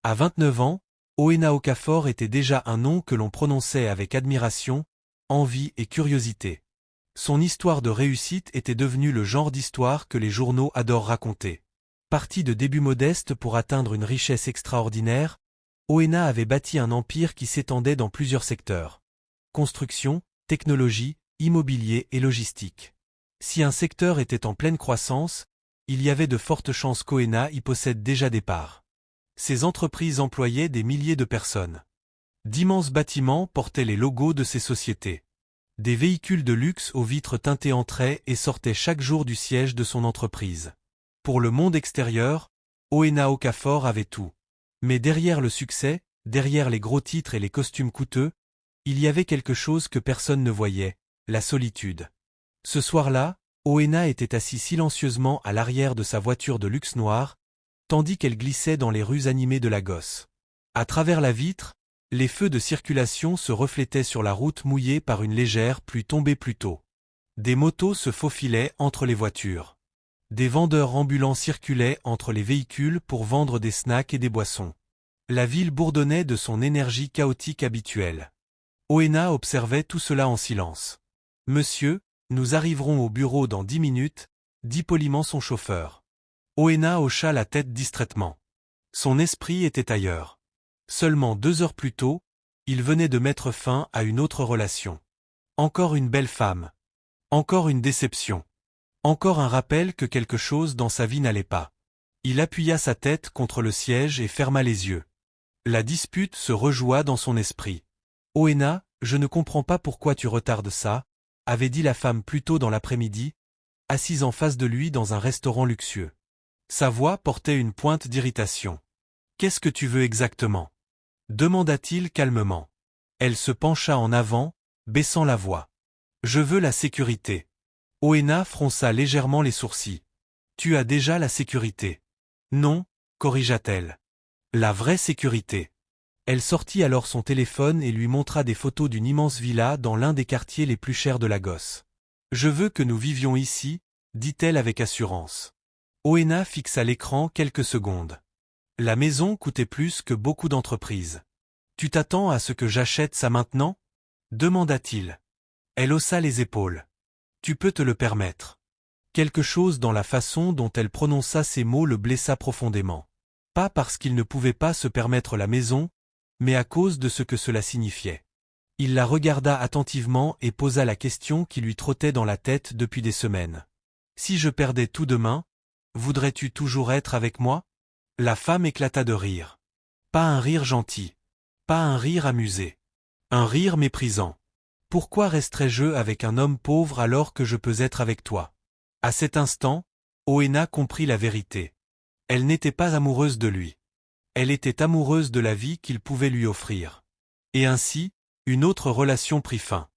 À 29 ans, Oena Okafor était déjà un nom que l'on prononçait avec admiration, envie et curiosité. Son histoire de réussite était devenue le genre d'histoire que les journaux adorent raconter. Parti de débuts modestes pour atteindre une richesse extraordinaire, Oena avait bâti un empire qui s'étendait dans plusieurs secteurs. Construction, technologie, immobilier et logistique. Si un secteur était en pleine croissance, il y avait de fortes chances qu'Oena y possède déjà des parts. Ces entreprises employaient des milliers de personnes. D'immenses bâtiments portaient les logos de ces sociétés. Des véhicules de luxe aux vitres teintées entraient et sortaient chaque jour du siège de son entreprise. Pour le monde extérieur, Oena Okafor avait tout. Mais derrière le succès, derrière les gros titres et les costumes coûteux, il y avait quelque chose que personne ne voyait, la solitude. Ce soir-là, Oena était assis silencieusement à l'arrière de sa voiture de luxe noire, tandis qu'elle glissait dans les rues animées de Lagos. À travers la vitre, les feux de circulation se reflétaient sur la route mouillée par une légère pluie tombée plus tôt. Des motos se faufilaient entre les voitures. Des vendeurs ambulants circulaient entre les véhicules pour vendre des snacks et des boissons. La ville bourdonnait de son énergie chaotique habituelle. Oena observait tout cela en silence. « Monsieur, nous arriverons au bureau dans 10 minutes », dit poliment son chauffeur. Oena hocha la tête distraitement. Son esprit était ailleurs. Seulement 2 heures plus tôt, il venait de mettre fin à une autre relation. Encore une belle femme. Encore une déception. Encore un rappel que quelque chose dans sa vie n'allait pas. Il appuya sa tête contre le siège et ferma les yeux. La dispute se rejoua dans son esprit. « Oena, je ne comprends pas pourquoi tu retardes ça », avait dit la femme plus tôt dans l'après-midi, assise en face de lui dans un restaurant luxueux. Sa voix portait une pointe d'irritation. « Qu'est-ce que tu veux exactement » demanda-t-il calmement. Elle se pencha en avant, baissant la voix. « Je veux la sécurité. » Oena fronça légèrement les sourcils. « Tu as déjà la sécurité. »« Non, » corrigea-t-elle. « La vraie sécurité. » Elle sortit alors son téléphone et lui montra des photos d'une immense villa dans l'un des quartiers les plus chers de Lagos. « Je veux que nous vivions ici, » dit-elle avec assurance. Oena fixa l'écran quelques secondes. La maison coûtait plus que beaucoup d'entreprises. « Tu t'attends à ce que j'achète ça maintenant » demanda-t-il. Elle haussa les épaules. « Tu peux te le permettre. » Quelque chose dans la façon dont elle prononça ces mots le blessa profondément. Pas parce qu'il ne pouvait pas se permettre la maison, mais à cause de ce que cela signifiait. Il la regarda attentivement et posa la question qui lui trottait dans la tête depuis des semaines. « Si je perdais tout demain, voudrais-tu toujours être avec moi ?» La femme éclata de rire. Pas un rire gentil. Pas un rire amusé. Un rire méprisant. « Pourquoi resterais-je avec un homme pauvre alors que je peux être avec toi ?» À cet instant, Oena comprit la vérité. Elle n'était pas amoureuse de lui. Elle était amoureuse de la vie qu'il pouvait lui offrir. Et ainsi, une autre relation prit fin.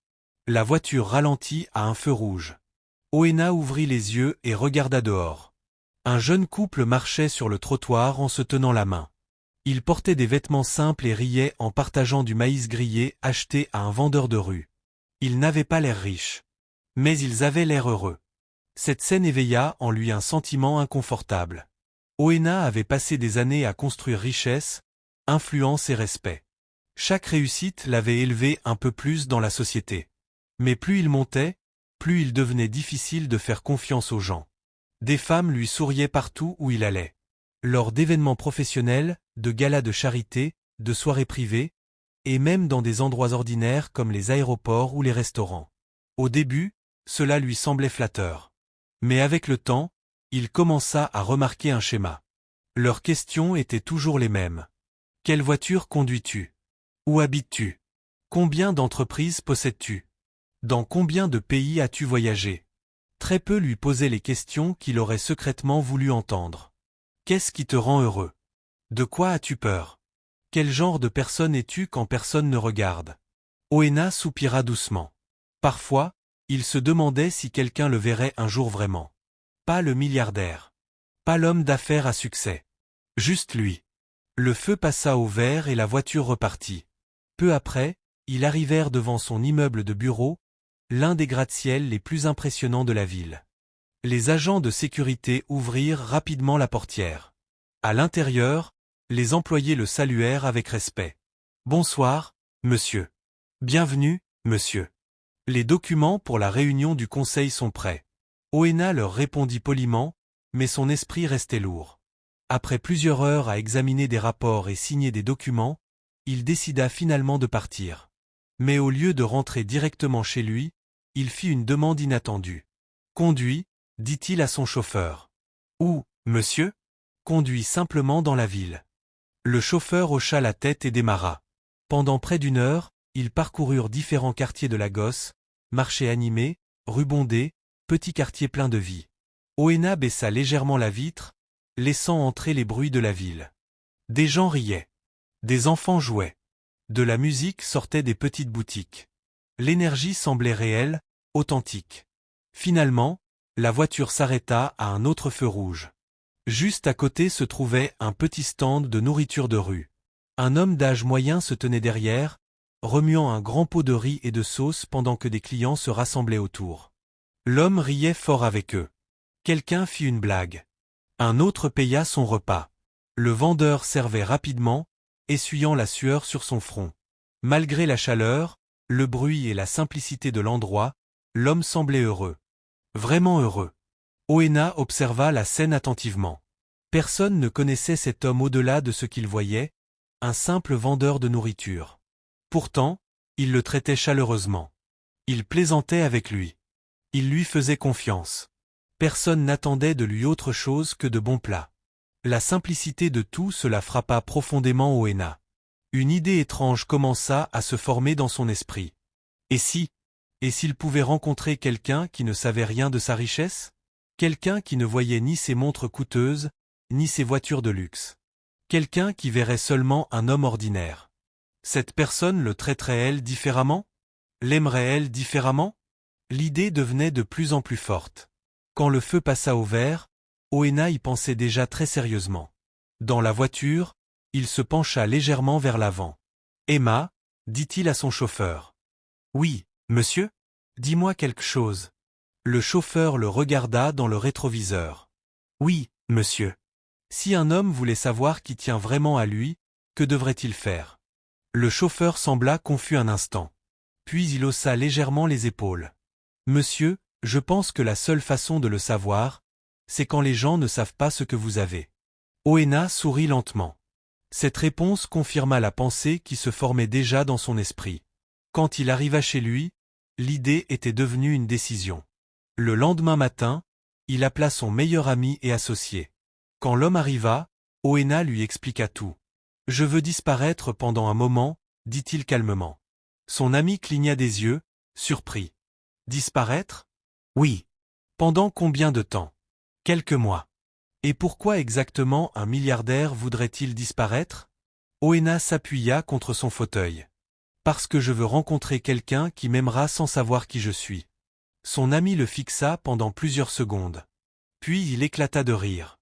La voiture ralentit à un feu rouge. Oena ouvrit les yeux et regarda dehors. Un jeune couple marchait sur le trottoir en se tenant la main. Ils portaient des vêtements simples et riaient en partageant du maïs grillé acheté à un vendeur de rue. Ils n'avaient pas l'air riches. Mais ils avaient l'air heureux. Cette scène éveilla en lui un sentiment inconfortable. Oena avait passé des années à construire richesse, influence et respect. Chaque réussite l'avait élevé un peu plus dans la société. Mais plus il montait, plus il devenait difficile de faire confiance aux gens. Des femmes lui souriaient partout où il allait. Lors d'événements professionnels, de galas de charité, de soirées privées, et même dans des endroits ordinaires comme les aéroports ou les restaurants. Au début, cela lui semblait flatteur. Mais avec le temps, il commença à remarquer un schéma. Leurs questions étaient toujours les mêmes. Quelle voiture conduis-tu? Où habites-tu? Combien d'entreprises possèdes-tu? Dans combien de pays as-tu voyagé? Très peu lui posaient les questions qu'il aurait secrètement voulu entendre. Qu'est-ce qui te rend heureux? De quoi as-tu peur? Quel genre de personne es-tu quand personne ne regarde? Oena soupira doucement. Parfois, il se demandait si quelqu'un le verrait un jour vraiment. Pas le milliardaire. Pas l'homme d'affaires à succès. Juste lui. Le feu passa au vert et la voiture repartit. Peu après, ils arrivèrent devant son immeuble de bureau, l'un des gratte-ciels les plus impressionnants de la ville. Les agents de sécurité ouvrirent rapidement la portière. À l'intérieur, Les employés le saluèrent avec respect. « Bonsoir, monsieur. Bienvenue, monsieur. Les documents pour la réunion du conseil sont prêts. » Oena leur répondit poliment, mais son esprit restait lourd. Après plusieurs heures à examiner des rapports et signer des documents, il décida finalement de partir. Mais au lieu de rentrer directement chez lui, il fit une demande inattendue. « Conduis, dit-il à son chauffeur. « Où, monsieur ? » « Conduis simplement dans la ville. » Le chauffeur hocha la tête et démarra. Pendant près d'une heure, ils parcoururent différents quartiers de Lagos, marchés animés, rues bondées, petits quartiers pleins de vie. Oena baissa légèrement la vitre, laissant entrer les bruits de la ville. Des gens riaient. Des enfants jouaient. De la musique sortait des petites boutiques. L'énergie semblait réelle, authentique. Finalement, la voiture s'arrêta à un autre feu rouge. Juste à côté se trouvait un petit stand de nourriture de rue. Un homme d'âge moyen se tenait derrière, remuant un grand pot de riz et de sauce pendant que des clients se rassemblaient autour. L'homme riait fort avec eux. Quelqu'un fit une blague. Un autre paya son repas. Le vendeur servait rapidement, essuyant la sueur sur son front. Malgré la chaleur, le bruit et la simplicité de l'endroit, l'homme semblait heureux. Vraiment heureux. Oena observa la scène attentivement. Personne ne connaissait cet homme au-delà de ce qu'il voyait, un simple vendeur de nourriture. Pourtant, il le traitait chaleureusement. Il plaisantait avec lui. Il lui faisait confiance. Personne n'attendait de lui autre chose que de bons plats. La simplicité de tout cela frappa profondément Oena. Une idée étrange commença à se former dans son esprit. Et s'il pouvait rencontrer quelqu'un qui ne savait rien de sa richesse ? Quelqu'un qui ne voyait ni ses montres coûteuses, ni ses voitures de luxe. Quelqu'un qui verrait seulement un homme ordinaire. Cette personne le traiterait elle différemment ? L'aimerait elle différemment ? L'idée devenait de plus en plus forte. Quand le feu passa au vert, Oena y pensait déjà très sérieusement. Dans la voiture, il se pencha légèrement vers l'avant. « Emma, dit-il à son chauffeur. »« Oui, monsieur ? Dis-moi quelque chose. » Le chauffeur le regarda dans le rétroviseur. « Oui, monsieur. Si un homme voulait savoir qui tient vraiment à lui, que devrait-il faire ?» Le chauffeur sembla confus un instant. Puis il haussa légèrement les épaules. « Monsieur, je pense que la seule façon de le savoir, c'est quand les gens ne savent pas ce que vous avez. » Oena sourit lentement. Cette réponse confirma la pensée qui se formait déjà dans son esprit. Quand il arriva chez lui, l'idée était devenue une décision. Le lendemain matin, il appela son meilleur ami et associé. Quand l'homme arriva, Oena lui expliqua tout. « Je veux disparaître pendant un moment, dit-il calmement. Son ami cligna des yeux, surpris. « Disparaître ? Oui. Pendant combien de temps ? Quelques mois. Et pourquoi exactement un milliardaire voudrait-il disparaître ? Oena s'appuya contre son fauteuil. Parce que je veux rencontrer quelqu'un qui m'aimera sans savoir qui je suis. Son ami le fixa pendant plusieurs secondes. Puis il éclata de rire.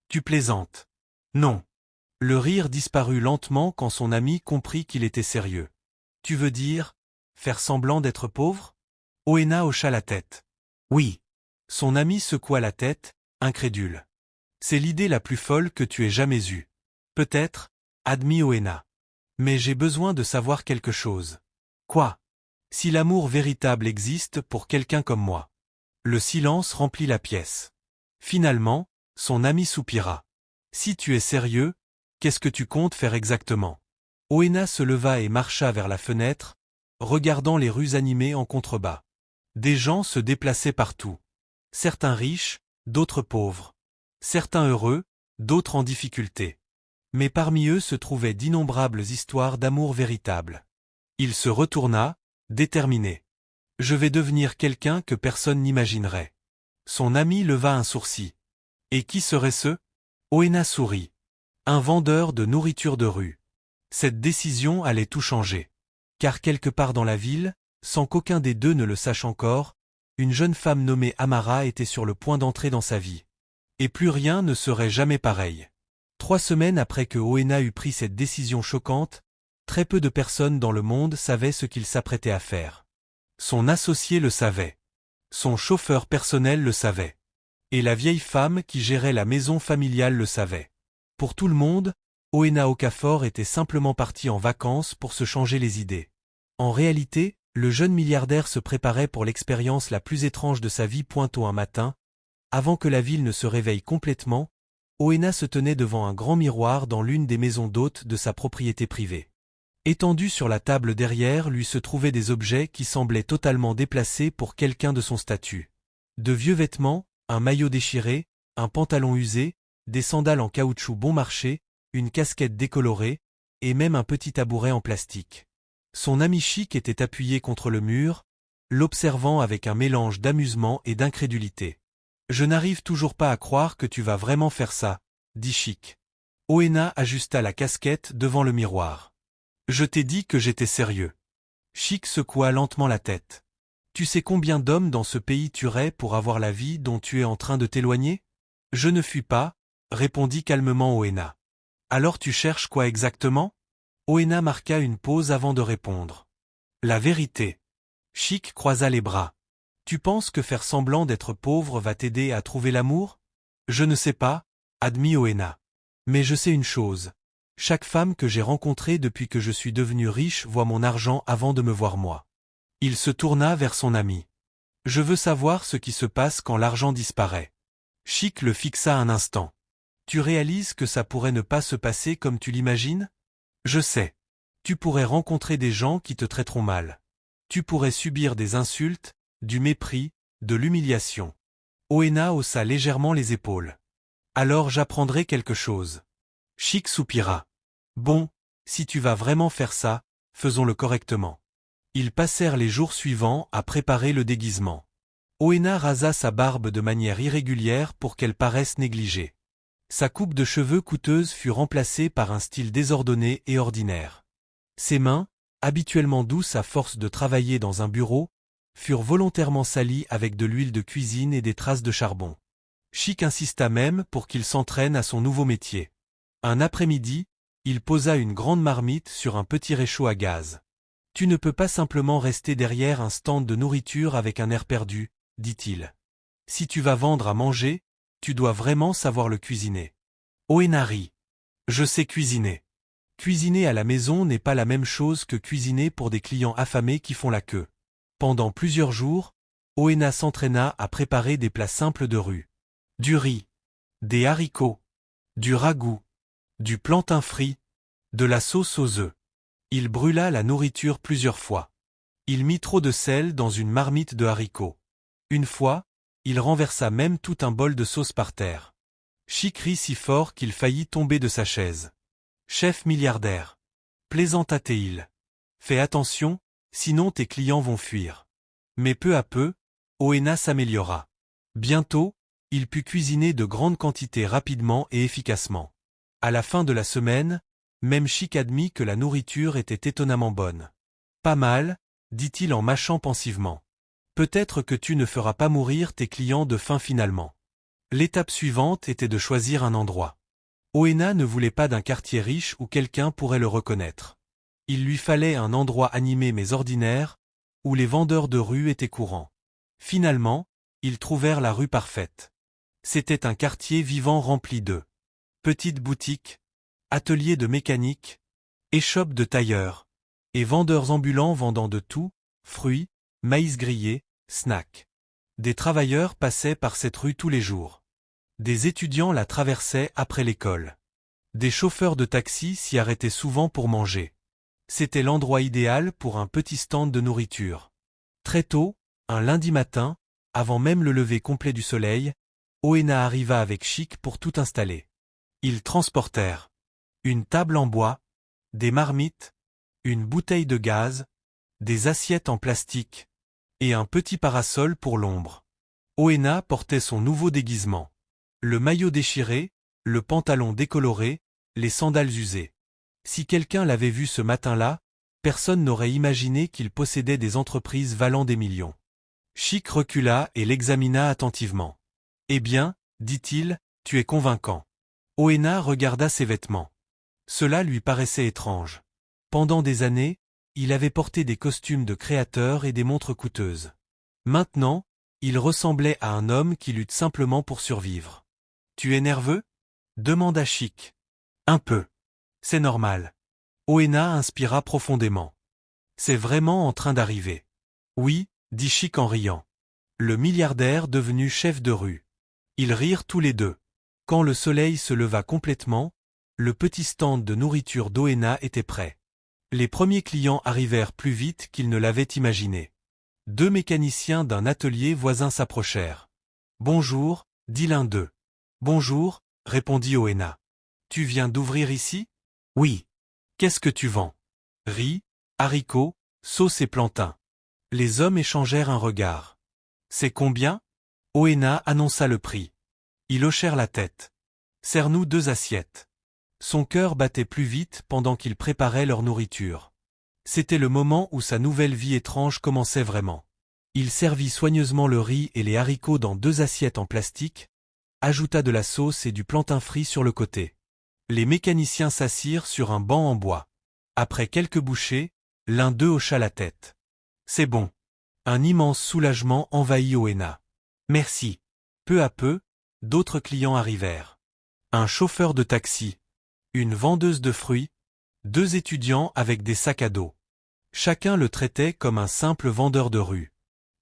Tu plaisantes. Non. Le rire disparut lentement quand son ami comprit qu'il était sérieux. Tu veux dire, faire semblant d'être pauvre ? Oena hocha la tête. Oui. Son ami secoua la tête, incrédule. C'est l'idée la plus folle que tu aies jamais eue. Peut-être, admit Oena. Mais j'ai besoin de savoir quelque chose. Quoi ? Si l'amour véritable existe pour quelqu'un comme moi. Le silence remplit la pièce. Finalement, son ami soupira. Si tu es sérieux, qu'est-ce que tu comptes faire exactement ? Oena se leva et marcha vers la fenêtre, regardant les rues animées en contrebas. Des gens se déplaçaient partout. Certains riches, d'autres pauvres. Certains heureux, d'autres en difficulté. Mais parmi eux se trouvaient d'innombrables histoires d'amour véritable. Il se retourna, déterminé. Je vais devenir quelqu'un que personne n'imaginerait. Son ami leva un sourcil. Et qui serait ce ? Oena sourit. Un vendeur de nourriture de rue. Cette décision allait tout changer. Car quelque part dans la ville, sans qu'aucun des deux ne le sache encore, une jeune femme nommée Amara était sur le point d'entrer dans sa vie. Et plus rien ne serait jamais pareil. 3 semaines après que Oena eut pris cette décision choquante, très peu de personnes dans le monde savaient ce qu'il s'apprêtait à faire. Son associé le savait. Son chauffeur personnel le savait. Et la vieille femme qui gérait la maison familiale le savait. Pour tout le monde, Oena Okafor était simplement parti en vacances pour se changer les idées. En réalité, le jeune milliardaire se préparait pour l'expérience la plus étrange de sa vie. Tôt un matin, avant que la ville ne se réveille complètement, Oena se tenait devant un grand miroir dans l'une des maisons d'hôtes de sa propriété privée. Étendu sur la table derrière lui se trouvaient des objets qui semblaient totalement déplacés pour quelqu'un de son statut. De vieux vêtements, un maillot déchiré, un pantalon usé, des sandales en caoutchouc bon marché, une casquette décolorée, et même un petit tabouret en plastique. Son ami Chic était appuyé contre le mur, l'observant avec un mélange d'amusement et d'incrédulité. « Je n'arrive toujours pas à croire que tu vas vraiment faire ça, » dit Chic. Oena ajusta la casquette devant le miroir. « Je t'ai dit que j'étais sérieux. » Chic secoua lentement la tête. « Tu sais combien d'hommes dans ce pays tueraient pour avoir la vie dont tu es en train de t'éloigner ? » « Je ne fuis pas, » répondit calmement Oena. « Alors tu cherches quoi exactement ?» Oena marqua une pause avant de répondre. « La vérité. » Chic croisa les bras. « Tu penses que faire semblant d'être pauvre va t'aider à trouver l'amour ? » « Je ne sais pas, » admit Oena. « Mais je sais une chose. Chaque femme que j'ai rencontrée depuis que je suis devenu riche voit mon argent avant de me voir moi. » Il se tourna vers son ami. « Je veux savoir ce qui se passe quand l'argent disparaît. » Chic le fixa un instant. « Tu réalises que ça pourrait ne pas se passer comme tu l'imagines ? Je sais. Tu pourrais rencontrer des gens qui te traiteront mal. Tu pourrais subir des insultes, du mépris, de l'humiliation. » Oena haussa légèrement les épaules. « Alors j'apprendrai quelque chose. » Chic soupira. « Bon, si tu vas vraiment faire ça, faisons-le correctement. » Ils passèrent les jours suivants à préparer le déguisement. Oena rasa sa barbe de manière irrégulière pour qu'elle paraisse négligée. Sa coupe de cheveux coûteuse fut remplacée par un style désordonné et ordinaire. Ses mains, habituellement douces à force de travailler dans un bureau, furent volontairement salies avec de l'huile de cuisine et des traces de charbon. Chic insista même pour qu'il s'entraîne à son nouveau métier. Un après-midi, il posa une grande marmite sur un petit réchaud à gaz. « Tu ne peux pas simplement rester derrière un stand de nourriture avec un air perdu, » dit-il. « Si tu vas vendre à manger, tu dois vraiment savoir le cuisiner. » Oena rit. « Je sais cuisiner. Cuisiner à la maison n'est pas la même chose que cuisiner pour des clients affamés qui font la queue. » Pendant plusieurs jours, Oena s'entraîna à préparer des plats simples de rue. Du riz, des haricots, du ragoût, du plantain frit, de la sauce aux œufs. Il brûla la nourriture plusieurs fois. Il mit trop de sel dans une marmite de haricots. Une fois, il renversa même tout un bol de sauce par terre. Chic rit si fort qu'il faillit tomber de sa chaise. « Chef milliardaire, » plaisanta-t-il. « Fais attention, sinon tes clients vont fuir. » Mais peu à peu, Oena s'améliora. Bientôt, il put cuisiner de grandes quantités rapidement et efficacement. À la fin de la semaine, même Chic admit que la nourriture était étonnamment bonne. « Pas mal, » dit-il en mâchant pensivement. « Peut-être que tu ne feras pas mourir tes clients de faim finalement. » L'étape suivante était de choisir un endroit. Oena ne voulait pas d'un quartier riche où quelqu'un pourrait le reconnaître. Il lui fallait un endroit animé mais ordinaire, où les vendeurs de rue étaient courants. Finalement, ils trouvèrent la rue parfaite. C'était un quartier vivant rempli de petites boutiques, ateliers de mécanique, échoppes de tailleurs, et vendeurs ambulants vendant de tout, fruits, maïs grillé, snacks. Des travailleurs passaient par cette rue tous les jours. Des étudiants la traversaient après l'école. Des chauffeurs de taxi s'y arrêtaient souvent pour manger. C'était l'endroit idéal pour un petit stand de nourriture. Très tôt, un lundi matin, avant même le lever complet du soleil, Oena arriva avec Chic pour tout installer. Ils transportèrent une table en bois, des marmites, une bouteille de gaz, des assiettes en plastique, et un petit parasol pour l'ombre. Oena portait son nouveau déguisement. Le maillot déchiré, le pantalon décoloré, les sandales usées. Si quelqu'un l'avait vu ce matin-là, personne n'aurait imaginé qu'il possédait des entreprises valant des millions. Chic recula et l'examina attentivement. « Eh bien, dit-il, tu es convaincant. » Oena regarda ses vêtements. Cela lui paraissait étrange. Pendant des années, il avait porté des costumes de créateur et des montres coûteuses. Maintenant, il ressemblait à un homme qui lutte simplement pour survivre. « Tu es nerveux ?» demanda Chic. « Un peu. » C'est normal. Oena inspira profondément. C'est vraiment en train d'arriver. Oui, dit Chic en riant. Le milliardaire devenu chef de rue. Ils rirent tous les deux. Quand le soleil se leva complètement, le petit stand de nourriture d'Oena était prêt. Les premiers clients arrivèrent plus vite qu'ils ne l'avaient imaginé. 2 mécaniciens d'un atelier voisin s'approchèrent. Bonjour, dit l'un d'eux. Bonjour, répondit Oena. Tu viens d'ouvrir ici? Oui. Qu'est-ce que tu vends? Riz, haricots, sauce et plantains. Les hommes échangèrent un regard. C'est combien? Oena annonça le prix. Ils hochèrent la tête. Sers-nous 2 assiettes. Son cœur battait plus vite pendant qu'ils préparaient leur nourriture. C'était le moment où sa nouvelle vie étrange commençait vraiment. Il servit soigneusement le riz et les haricots dans 2 assiettes en plastique, ajouta de la sauce et du plantain frit sur le côté. Les mécaniciens s'assirent sur un banc en bois. Après quelques bouchées, l'un d'eux hocha la tête. C'est bon. Un immense soulagement envahit Oena. Merci. Peu à peu, d'autres clients arrivèrent. Un chauffeur de taxi, une vendeuse de fruits, 2 étudiants avec des sacs à dos. Chacun le traitait comme un simple vendeur de rue.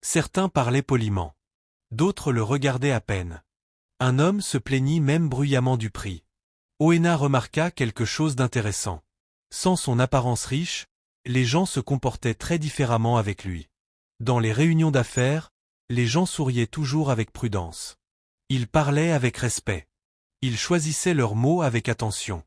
Certains parlaient poliment. D'autres le regardaient à peine. Un homme se plaignit même bruyamment du prix. Oena remarqua quelque chose d'intéressant. Sans son apparence riche, les gens se comportaient très différemment avec lui. Dans les réunions d'affaires, les gens souriaient toujours avec prudence. Ils parlaient avec respect. Ils choisissaient leurs mots avec attention.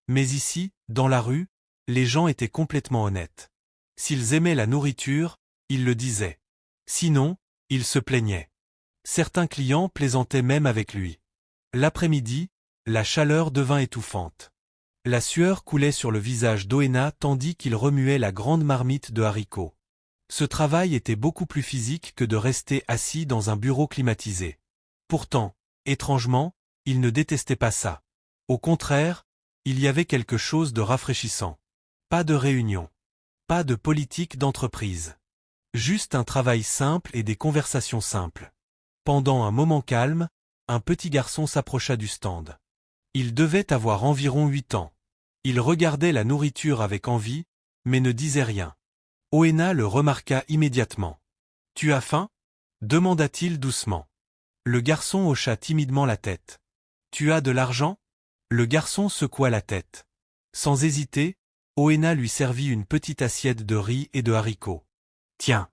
Mais ici, dans la rue, les gens étaient complètement honnêtes. S'ils aimaient la nourriture, ils le disaient. Sinon, ils se plaignaient. Certains clients plaisantaient même avec lui. L'après-midi, la chaleur devint étouffante. La sueur coulait sur le visage d'Oena tandis qu'il remuait la grande marmite de haricots. Ce travail était beaucoup plus physique que de rester assis dans un bureau climatisé. Pourtant, étrangement, il ne détestait pas ça. Au contraire, il y avait quelque chose de rafraîchissant. Pas de réunion. Pas de politique d'entreprise. Juste un travail simple et des conversations simples. Pendant un moment calme, un petit garçon s'approcha du stand. Il devait avoir environ 8 ans. Il regardait la nourriture avec envie, mais ne disait rien. Oena le remarqua immédiatement. « Tu as faim » demanda-t-il doucement. Le garçon hocha timidement la tête. « Tu as de l'argent » Le garçon secoua la tête. Sans hésiter, Oena lui servit une petite assiette de riz et de haricots. « Tiens !»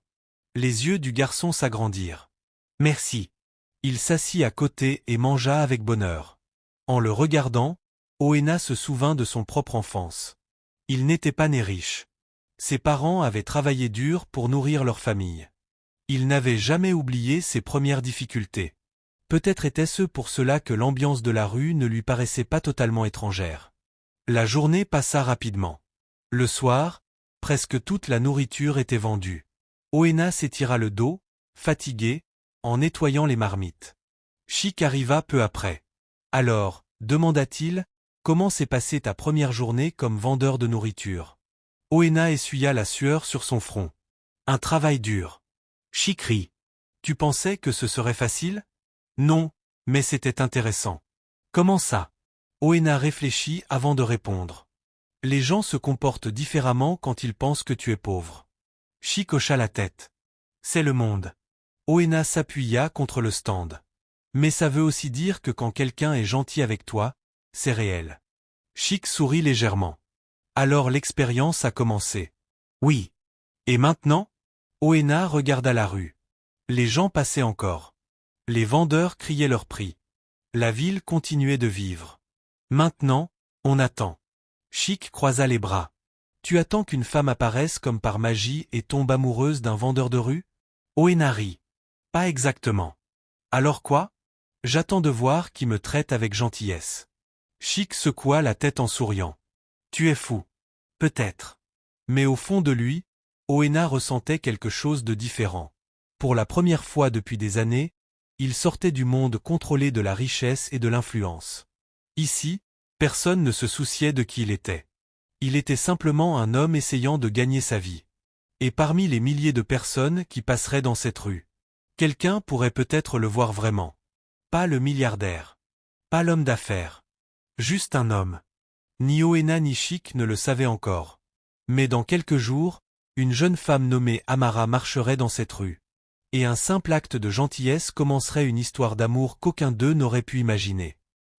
Les yeux du garçon s'agrandirent. « Merci. » Il s'assit à côté et mangea avec bonheur. En le regardant, Oena se souvint de son propre enfance. Il n'était pas né riche. Ses parents avaient travaillé dur pour nourrir leur famille. Il n'avait jamais oublié ses premières difficultés. Peut-être était-ce pour cela que l'ambiance de la rue ne lui paraissait pas totalement étrangère. La journée passa rapidement. Le soir, presque toute la nourriture était vendue. Oena s'étira le dos, fatigué, en nettoyant les marmites. Chic arriva peu après. « Alors, demanda-t-il, comment s'est passée ta première journée comme vendeur de nourriture ?» Oena essuya la sueur sur son front. « Un travail dur. » Chic rit. « Tu pensais que ce serait facile ? » « Non, mais c'était intéressant. »« Comment ça ?» Oena réfléchit avant de répondre. « Les gens se comportent différemment quand ils pensent que tu es pauvre. » Chic hocha la tête. « C'est le monde. » Oena s'appuya contre le stand. « Mais ça veut aussi dire que quand quelqu'un est gentil avec toi, c'est réel. » Chic sourit légèrement. « Alors l'expérience a commencé. »« Oui. »« Et maintenant ?» Oena regarda la rue. Les gens passaient encore. Les vendeurs criaient leur prix. La ville continuait de vivre. Maintenant, on attend. Chic croisa les bras. Tu attends qu'une femme apparaisse comme par magie et tombe amoureuse d'un vendeur de rue? Oena rit. Pas exactement. Alors quoi? J'attends de voir qui me traite avec gentillesse. Chic secoua la tête en souriant. Tu es fou. Peut-être. Mais au fond de lui, Oena ressentait quelque chose de différent. Pour la première fois depuis des années, il sortait du monde contrôlé de la richesse et de l'influence. Ici, personne ne se souciait de qui il était. Il était simplement un homme essayant de gagner sa vie. Et parmi les milliers de personnes qui passeraient dans cette rue, quelqu'un pourrait peut-être le voir vraiment. Pas le milliardaire. Pas l'homme d'affaires. Juste un homme. Ni Oena ni Chic ne le savaient encore. Mais dans quelques jours, une jeune femme nommée Amara marcherait dans cette rue. Et un simple acte de gentillesse commencerait une histoire d'amour qu'aucun d'eux n'aurait pu imaginer.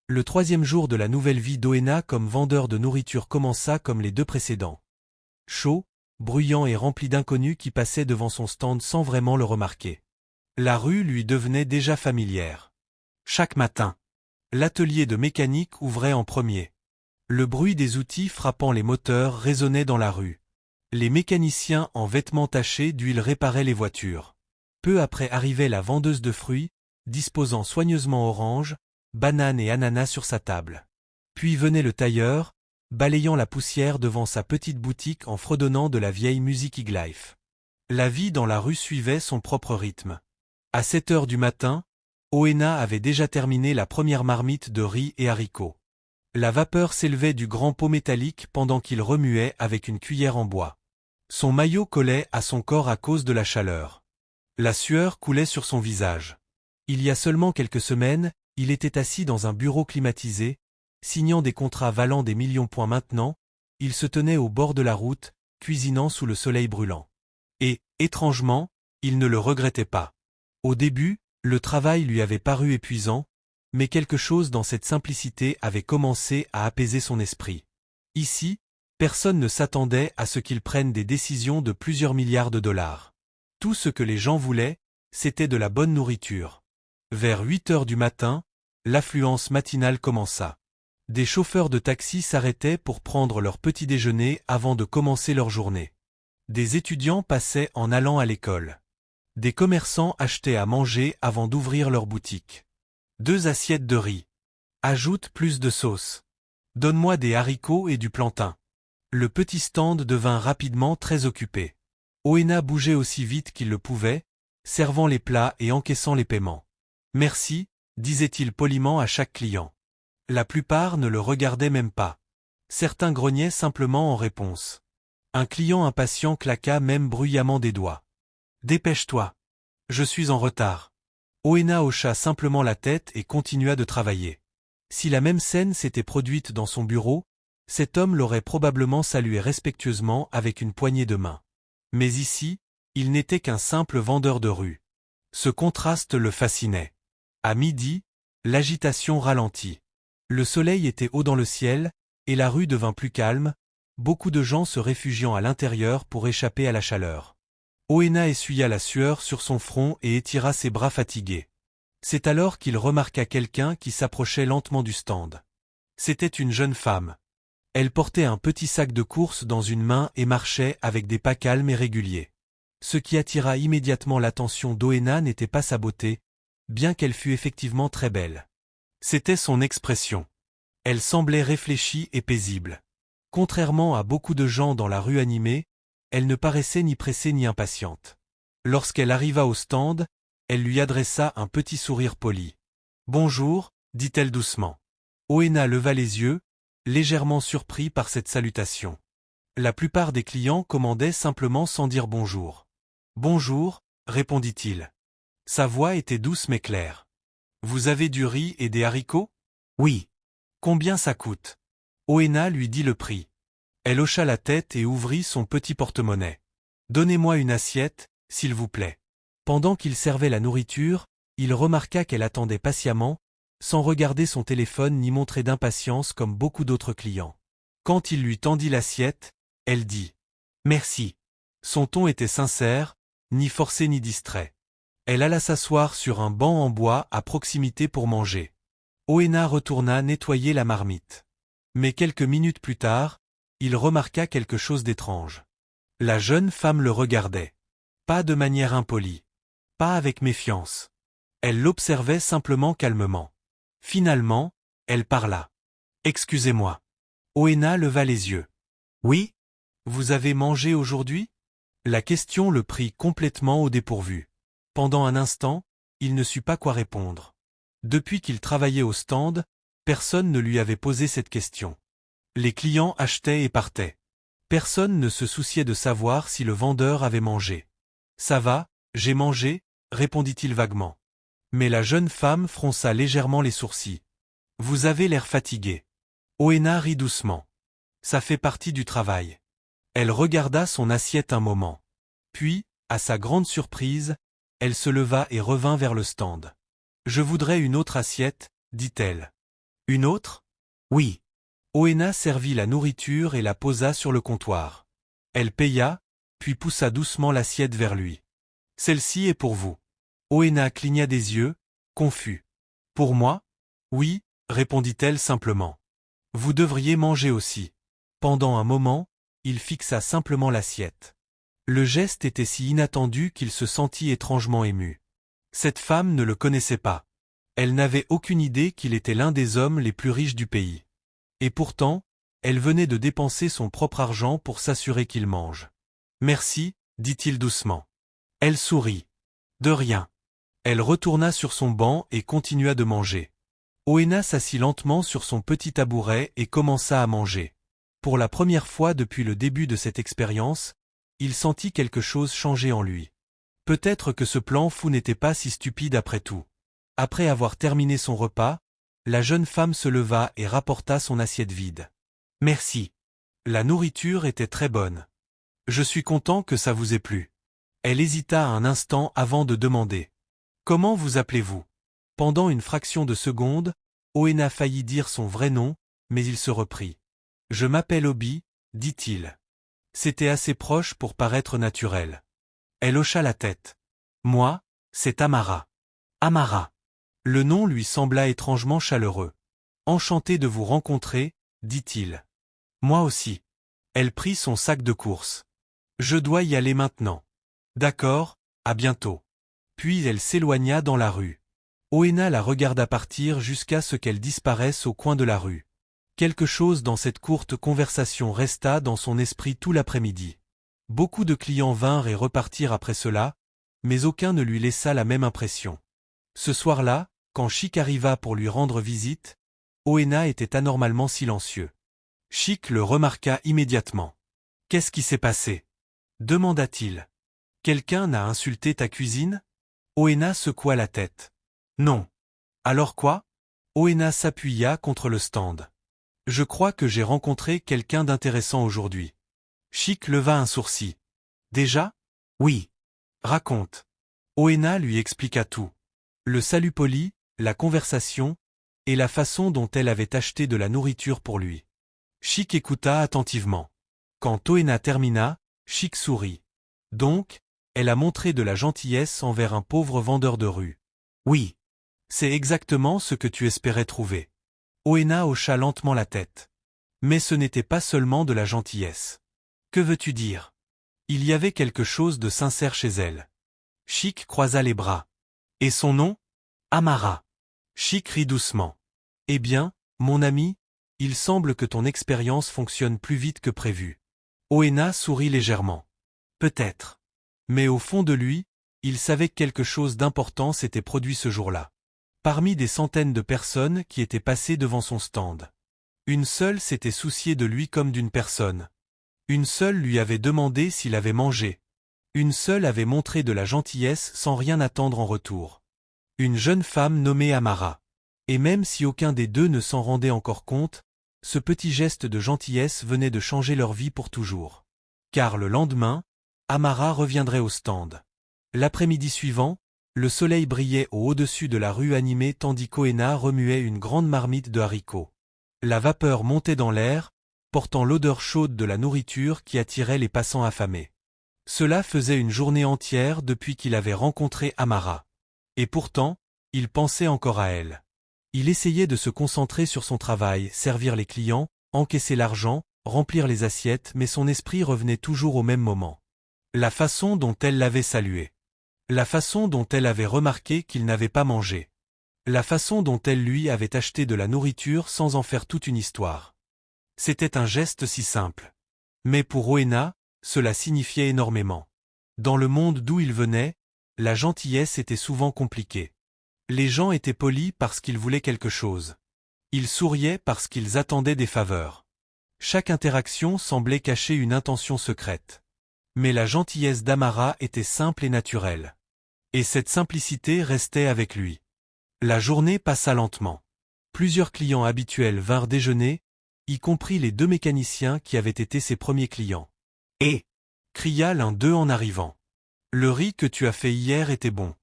Le 3e jour de la nouvelle vie d'Oena comme vendeur de nourriture commença comme les 2 précédents. Chaud, bruyant et rempli d'inconnus qui passaient devant son stand sans vraiment le remarquer. La rue lui devenait déjà familière. Chaque matin, l'atelier de mécanique ouvrait en premier. Le bruit des outils frappant les moteurs résonnait dans la rue. Les mécaniciens en vêtements tachés d'huile réparaient les voitures. Peu après arrivait la vendeuse de fruits, disposant soigneusement oranges, bananes et ananas sur sa table. Puis venait le tailleur, balayant la poussière devant sa petite boutique en fredonnant de la vieille musique Higlife. La vie dans la rue suivait son propre rythme. À 7 heures du matin, Oena avait déjà terminé la première marmite de riz et haricots. La vapeur s'élevait du grand pot métallique pendant qu'il remuait avec une cuillère en bois. Son maillot collait à son corps à cause de la chaleur. La sueur coulait sur son visage. Il y a seulement quelques semaines, il était assis dans un bureau climatisé, signant des contrats valant des millions. Maintenant, il se tenait au bord de la route, cuisinant sous le soleil brûlant. Et, étrangement, il ne le regrettait pas. Au début, le travail lui avait paru épuisant, mais quelque chose dans cette simplicité avait commencé à apaiser son esprit. Ici, personne ne s'attendait à ce qu'il prenne des décisions de plusieurs milliards de dollars. Tout ce que les gens voulaient, c'était de la bonne nourriture. Vers 8 heures du matin, l'affluence matinale commença. Des chauffeurs de taxi s'arrêtaient pour prendre leur petit déjeuner avant de commencer leur journée. Des étudiants passaient en allant à l'école. Des commerçants achetaient à manger avant d'ouvrir leur boutique. 2 assiettes de riz. Ajoute plus de sauce. Donne-moi des haricots et du plantain. Le petit stand devint rapidement très occupé. Oena bougeait aussi vite qu'il le pouvait, servant les plats et encaissant les paiements. Merci, disait-il poliment à chaque client. La plupart ne le regardaient même pas. Certains grognaient simplement en réponse. Un client impatient claqua même bruyamment des doigts. Dépêche-toi. Je suis en retard. Oena hocha simplement la tête et continua de travailler. Si la même scène s'était produite dans son bureau, cet homme l'aurait probablement salué respectueusement avec une poignée de main. Mais ici, il n'était qu'un simple vendeur de rue. Ce contraste le fascinait. À midi, l'agitation ralentit. Le soleil était haut dans le ciel, et la rue devint plus calme, beaucoup de gens se réfugiant à l'intérieur pour échapper à la chaleur. Oena essuya la sueur sur son front et étira ses bras fatigués. C'est alors qu'il remarqua quelqu'un qui s'approchait lentement du stand. C'était une jeune femme. Elle portait un petit sac de course dans une main et marchait avec des pas calmes et réguliers. Ce qui attira immédiatement l'attention d'Oena n'était pas sa beauté, bien qu'elle fût effectivement très belle. C'était son expression. Elle semblait réfléchie et paisible. Contrairement à beaucoup de gens dans la rue animée, elle ne paraissait ni pressée ni impatiente. Lorsqu'elle arriva au stand, elle lui adressa un petit sourire poli. « Bonjour », dit-elle doucement. Oena leva les yeux, légèrement surpris par cette salutation. La plupart des clients commandaient simplement sans dire bonjour. « Bonjour », répondit-il. Sa voix était douce mais claire. « Vous avez du riz et des haricots ?»« Oui. »« Combien ça coûte ?» Oena lui dit le prix. Elle hocha la tête et ouvrit son petit porte-monnaie. « Donnez-moi une assiette, s'il vous plaît. » Pendant qu'il servait la nourriture, il remarqua qu'elle attendait patiemment, sans regarder son téléphone ni montrer d'impatience comme beaucoup d'autres clients. Quand il lui tendit l'assiette, elle dit « Merci ». Son ton était sincère, ni forcé ni distrait. Elle alla s'asseoir sur un banc en bois à proximité pour manger. Oena retourna nettoyer la marmite. Mais quelques minutes plus tard, il remarqua quelque chose d'étrange. La jeune femme le regardait. Pas de manière impolie. Pas avec méfiance. Elle l'observait simplement calmement. Finalement, elle parla. « Excusez-moi. » Oena leva les yeux. « Oui ? Vous avez mangé aujourd'hui ?» La question le prit complètement au dépourvu. Pendant un instant, il ne sut pas quoi répondre. Depuis qu'il travaillait au stand, personne ne lui avait posé cette question. Les clients achetaient et partaient. Personne ne se souciait de savoir si le vendeur avait mangé. « Ça va, j'ai mangé », répondit-il vaguement. Mais la jeune femme fronça légèrement les sourcils. « Vous avez l'air fatigué. » Oena rit doucement. Ça fait partie du travail. Elle regarda son assiette un moment. Puis, à sa grande surprise, elle se leva et revint vers le stand. Je voudrais une autre assiette, dit-elle. Une autre? Oui. Oena servit la nourriture et la posa sur le comptoir. Elle paya, puis poussa doucement l'assiette vers lui. Celle-ci est pour vous. Oena cligna des yeux, confus. Pour moi? Oui, répondit-elle simplement. Vous devriez manger aussi. Pendant un moment, il fixa simplement l'assiette. Le geste était si inattendu qu'il se sentit étrangement ému. Cette femme ne le connaissait pas. Elle n'avait aucune idée qu'il était l'un des hommes les plus riches du pays. Et pourtant, elle venait de dépenser son propre argent pour s'assurer qu'il mange. Merci, dit-il doucement. Elle sourit. De rien. Elle retourna sur son banc et continua de manger. Oena s'assit lentement sur son petit tabouret et commença à manger. Pour la première fois depuis le début de cette expérience, il sentit quelque chose changer en lui. Peut-être que ce plan fou n'était pas si stupide après tout. Après avoir terminé son repas, la jeune femme se leva et rapporta son assiette vide. Merci. La nourriture était très bonne. Je suis content que ça vous ait plu. Elle hésita un instant avant de demander. Comment vous appelez-vous? Pendant une fraction de seconde, Oena faillit dire son vrai nom, mais il se reprit. Je m'appelle Obi, dit-il. C'était assez proche pour paraître naturel. Elle hocha la tête. Moi, c'est Amara. Amara. Le nom lui sembla étrangement chaleureux. Enchanté de vous rencontrer, dit-il. Moi aussi. Elle prit son sac de course. Je dois y aller maintenant. D'accord, à bientôt. Puis elle s'éloigna dans la rue. Oena la regarda partir jusqu'à ce qu'elle disparaisse au coin de la rue. Quelque chose dans cette courte conversation resta dans son esprit tout l'après-midi. Beaucoup de clients vinrent et repartirent après cela, mais aucun ne lui laissa la même impression. Ce soir-là, quand Chic arriva pour lui rendre visite, Oena était anormalement silencieux. Chic le remarqua immédiatement. « Qu'est-ce qui s'est passé » demanda-t-il. « Quelqu'un n'a insulté ta cuisine » Oena secoua la tête. « Non. »« Alors quoi » Oena s'appuya contre le stand. « Je crois que j'ai rencontré quelqu'un d'intéressant aujourd'hui. » Chic leva un sourcil. « Déjà ? » « Oui. »« Raconte. » Oena lui expliqua tout. Le salut poli, la conversation, et la façon dont elle avait acheté de la nourriture pour lui. Chic écouta attentivement. Quand Oena termina, Chic sourit. Donc, elle a montré de la gentillesse envers un pauvre vendeur de rue. Oui. C'est exactement ce que tu espérais trouver. Oena hocha lentement la tête. Mais ce n'était pas seulement de la gentillesse. Que veux-tu dire? Il y avait quelque chose de sincère chez elle. Chic croisa les bras. Et son nom? Amara. Chic rit doucement. Eh bien, mon ami, il semble que ton expérience fonctionne plus vite que prévu. Oena sourit légèrement. Peut-être. Mais au fond de lui, il savait que quelque chose d'important s'était produit ce jour-là. Parmi des centaines de personnes qui étaient passées devant son stand. Une seule s'était souciée de lui comme d'une personne. Une seule lui avait demandé s'il avait mangé. Une seule avait montré de la gentillesse sans rien attendre en retour. Une jeune femme nommée Amara. Et même si aucun des deux ne s'en rendait encore compte, ce petit geste de gentillesse venait de changer leur vie pour toujours. Car le lendemain, Amara reviendrait au stand. L'après-midi suivant, le soleil brillait au-dessus de la rue animée tandis qu'Oena remuait une grande marmite de haricots. La vapeur montait dans l'air, portant l'odeur chaude de la nourriture qui attirait les passants affamés. Cela faisait une journée entière depuis qu'il avait rencontré Amara. Et pourtant, il pensait encore à elle. Il essayait de se concentrer sur son travail, servir les clients, encaisser l'argent, remplir les assiettes, mais son esprit revenait toujours au même moment. La façon dont elle l'avait salué. La façon dont elle avait remarqué qu'il n'avait pas mangé. La façon dont elle lui avait acheté de la nourriture sans en faire toute une histoire. C'était un geste si simple. Mais pour Oena, cela signifiait énormément. Dans le monde d'où il venait, la gentillesse était souvent compliquée. Les gens étaient polis parce qu'ils voulaient quelque chose. Ils souriaient parce qu'ils attendaient des faveurs. Chaque interaction semblait cacher une intention secrète. Mais la gentillesse d'Amara était simple et naturelle. Et cette simplicité restait avec lui. La journée passa lentement. Plusieurs clients habituels vinrent déjeuner, y compris les 2 mécaniciens qui avaient été ses premiers clients. « Et » cria l'un d'eux en arrivant. « Le riz que tu as fait hier était bon. »«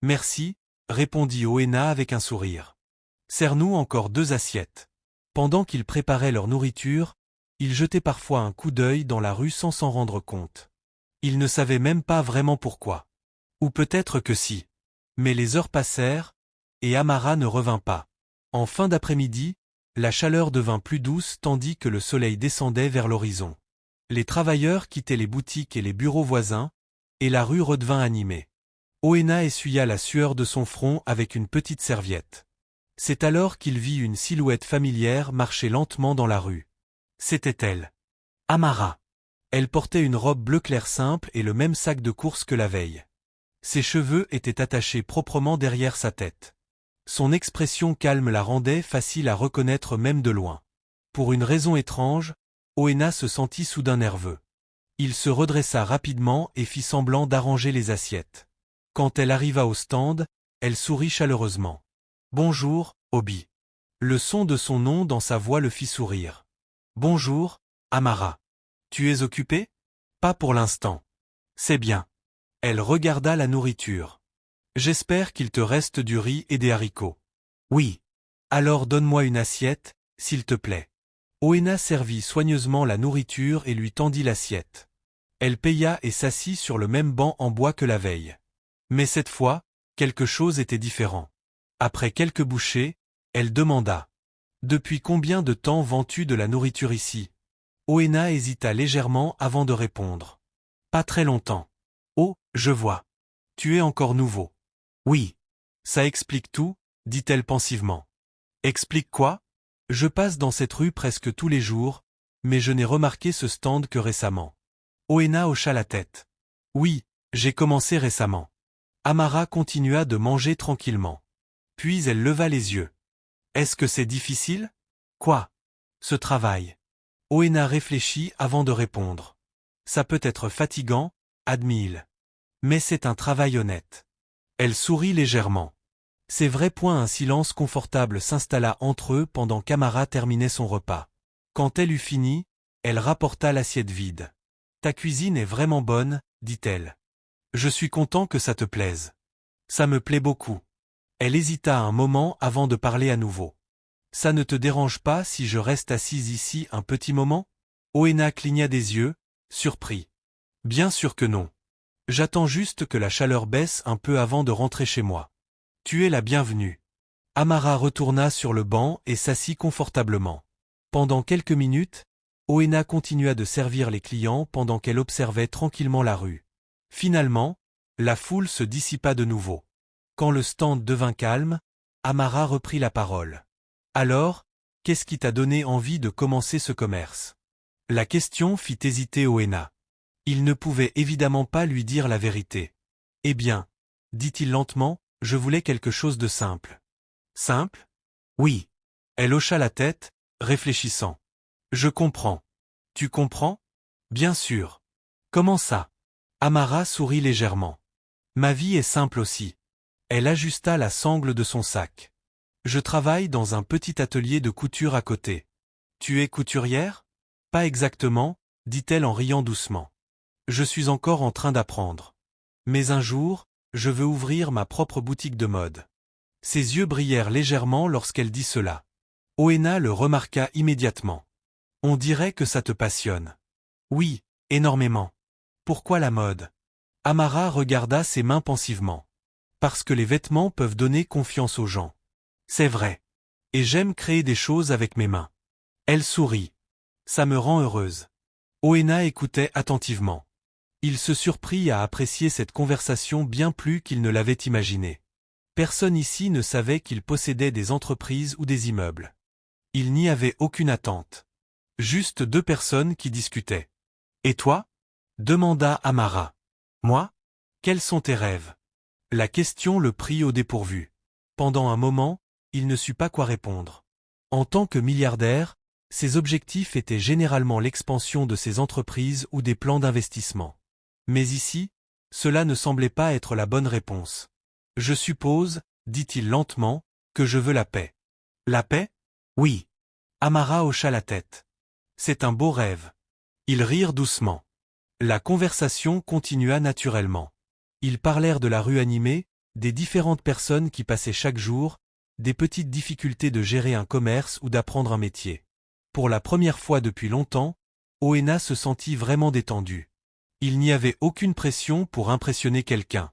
Merci » répondit Oena avec un sourire. « Sers-nous encore 2 assiettes. » Pendant qu'ils préparaient leur nourriture, ils jetaient parfois un coup d'œil dans la rue sans s'en rendre compte. Ils ne savaient même pas vraiment pourquoi. Ou peut-être que si. Mais les heures passèrent, et Amara ne revint pas. En fin d'après-midi, la chaleur devint plus douce tandis que le soleil descendait vers l'horizon. Les travailleurs quittaient les boutiques et les bureaux voisins, et la rue redevint animée. Oena essuya la sueur de son front avec une petite serviette. C'est alors qu'il vit une silhouette familière marcher lentement dans la rue. C'était elle. Amara. Elle portait une robe bleu clair simple et le même sac de course que la veille. Ses cheveux étaient attachés proprement derrière sa tête. Son expression calme la rendait facile à reconnaître même de loin. Pour une raison étrange, Oena se sentit soudain nerveux. Il se redressa rapidement et fit semblant d'arranger les assiettes. Quand elle arriva au stand, elle sourit chaleureusement. « Bonjour, Obi. » Le son de son nom dans sa voix le fit sourire. « Bonjour, Amara. Tu es occupé ? » « Pas pour l'instant. »« C'est bien. » Elle regarda la nourriture. « J'espère qu'il te reste du riz et des haricots. »« Oui. »« Alors donne-moi une assiette, s'il te plaît. » Oena servit soigneusement la nourriture et lui tendit l'assiette. Elle paya et s'assit sur le même banc en bois que la veille. Mais cette fois, quelque chose était différent. Après quelques bouchées, elle demanda. « Depuis combien de temps vends-tu de la nourriture ici ?» Oena hésita légèrement avant de répondre. « Pas très longtemps. »« Oh, je vois. Tu es encore nouveau. »« Oui. »« Ça explique tout, » dit-elle pensivement. « Explique quoi ? Je passe dans cette rue presque tous les jours, mais je n'ai remarqué ce stand que récemment. » Oena hocha la tête. « Oui, j'ai commencé récemment. » Amara continua de manger tranquillement. Puis elle leva les yeux. « Est-ce que c'est difficile ? » ?»« Quoi ? » ?»« Ce travail. » Oena réfléchit avant de répondre. « Ça peut être fatigant, admit-il. Mais c'est un travail honnête. » Elle sourit légèrement. C'est vrai. Un silence confortable s'installa entre eux pendant qu'Amara terminait son repas. Quand elle eut fini, elle rapporta l'assiette vide. « Ta cuisine est vraiment bonne, » dit-elle. « Je suis content que ça te plaise. »« Ça me plaît beaucoup. » Elle hésita un moment avant de parler à nouveau. « Ça ne te dérange pas si je reste assise ici un petit moment ?» Oena cligna des yeux, surpris. « Bien sûr que non. J'attends juste que la chaleur baisse un peu avant de rentrer chez moi. Tu es la bienvenue. » Amara retourna sur le banc et s'assit confortablement. Pendant quelques minutes, Oena continua de servir les clients pendant qu'elle observait tranquillement la rue. Finalement, la foule se dissipa de nouveau. Quand le stand devint calme, Amara reprit la parole. « Alors, qu'est-ce qui t'a donné envie de commencer ce commerce ?» La question fit hésiter Oena. Il ne pouvait évidemment pas lui dire la vérité. « Eh bien, » dit-il lentement, « je voulais quelque chose de simple. »« Simple ? » ?»« Oui. » Elle hocha la tête, réfléchissant. « Je comprends. »« Tu comprends ? » ?»« Bien sûr. »« Comment ça ?» Amara sourit légèrement. « Ma vie est simple aussi. » Elle ajusta la sangle de son sac. « Je travaille dans un petit atelier de couture à côté. »« Tu es couturière ? » ?»« Pas exactement, » dit-elle en riant doucement. « Je suis encore en train d'apprendre. Mais un jour, je veux ouvrir ma propre boutique de mode. » Ses yeux brillèrent légèrement lorsqu'elle dit cela. Oena le remarqua immédiatement. « On dirait que ça te passionne. »« Oui, énormément. »« Pourquoi la mode ?» Amara regarda ses mains pensivement. « Parce que les vêtements peuvent donner confiance aux gens. »« C'est vrai. Et j'aime créer des choses avec mes mains. » Elle sourit. « Ça me rend heureuse. » Oena écoutait attentivement. Il se surprit à apprécier cette conversation bien plus qu'il ne l'avait imaginé. Personne ici ne savait qu'il possédait des entreprises ou des immeubles. Il n'y avait aucune attente. Juste 2 personnes qui discutaient. « Et toi ?» demanda Amara. « Moi ? Quels sont tes rêves ?» La question le prit au dépourvu. Pendant un moment, il ne sut pas quoi répondre. En tant que milliardaire, ses objectifs étaient généralement l'expansion de ses entreprises ou des plans d'investissement. Mais ici, cela ne semblait pas être la bonne réponse. « Je suppose, dit-il lentement, que je veux la paix. »« La paix ? Oui. » Amara hocha la tête. C'est un beau rêve. Ils rirent doucement. La conversation continua naturellement. Ils parlèrent de la rue animée, des différentes personnes qui passaient chaque jour, des petites difficultés de gérer un commerce ou d'apprendre un métier. Pour la première fois depuis longtemps, Oena se sentit vraiment détendue. Il n'y avait aucune pression pour impressionner quelqu'un.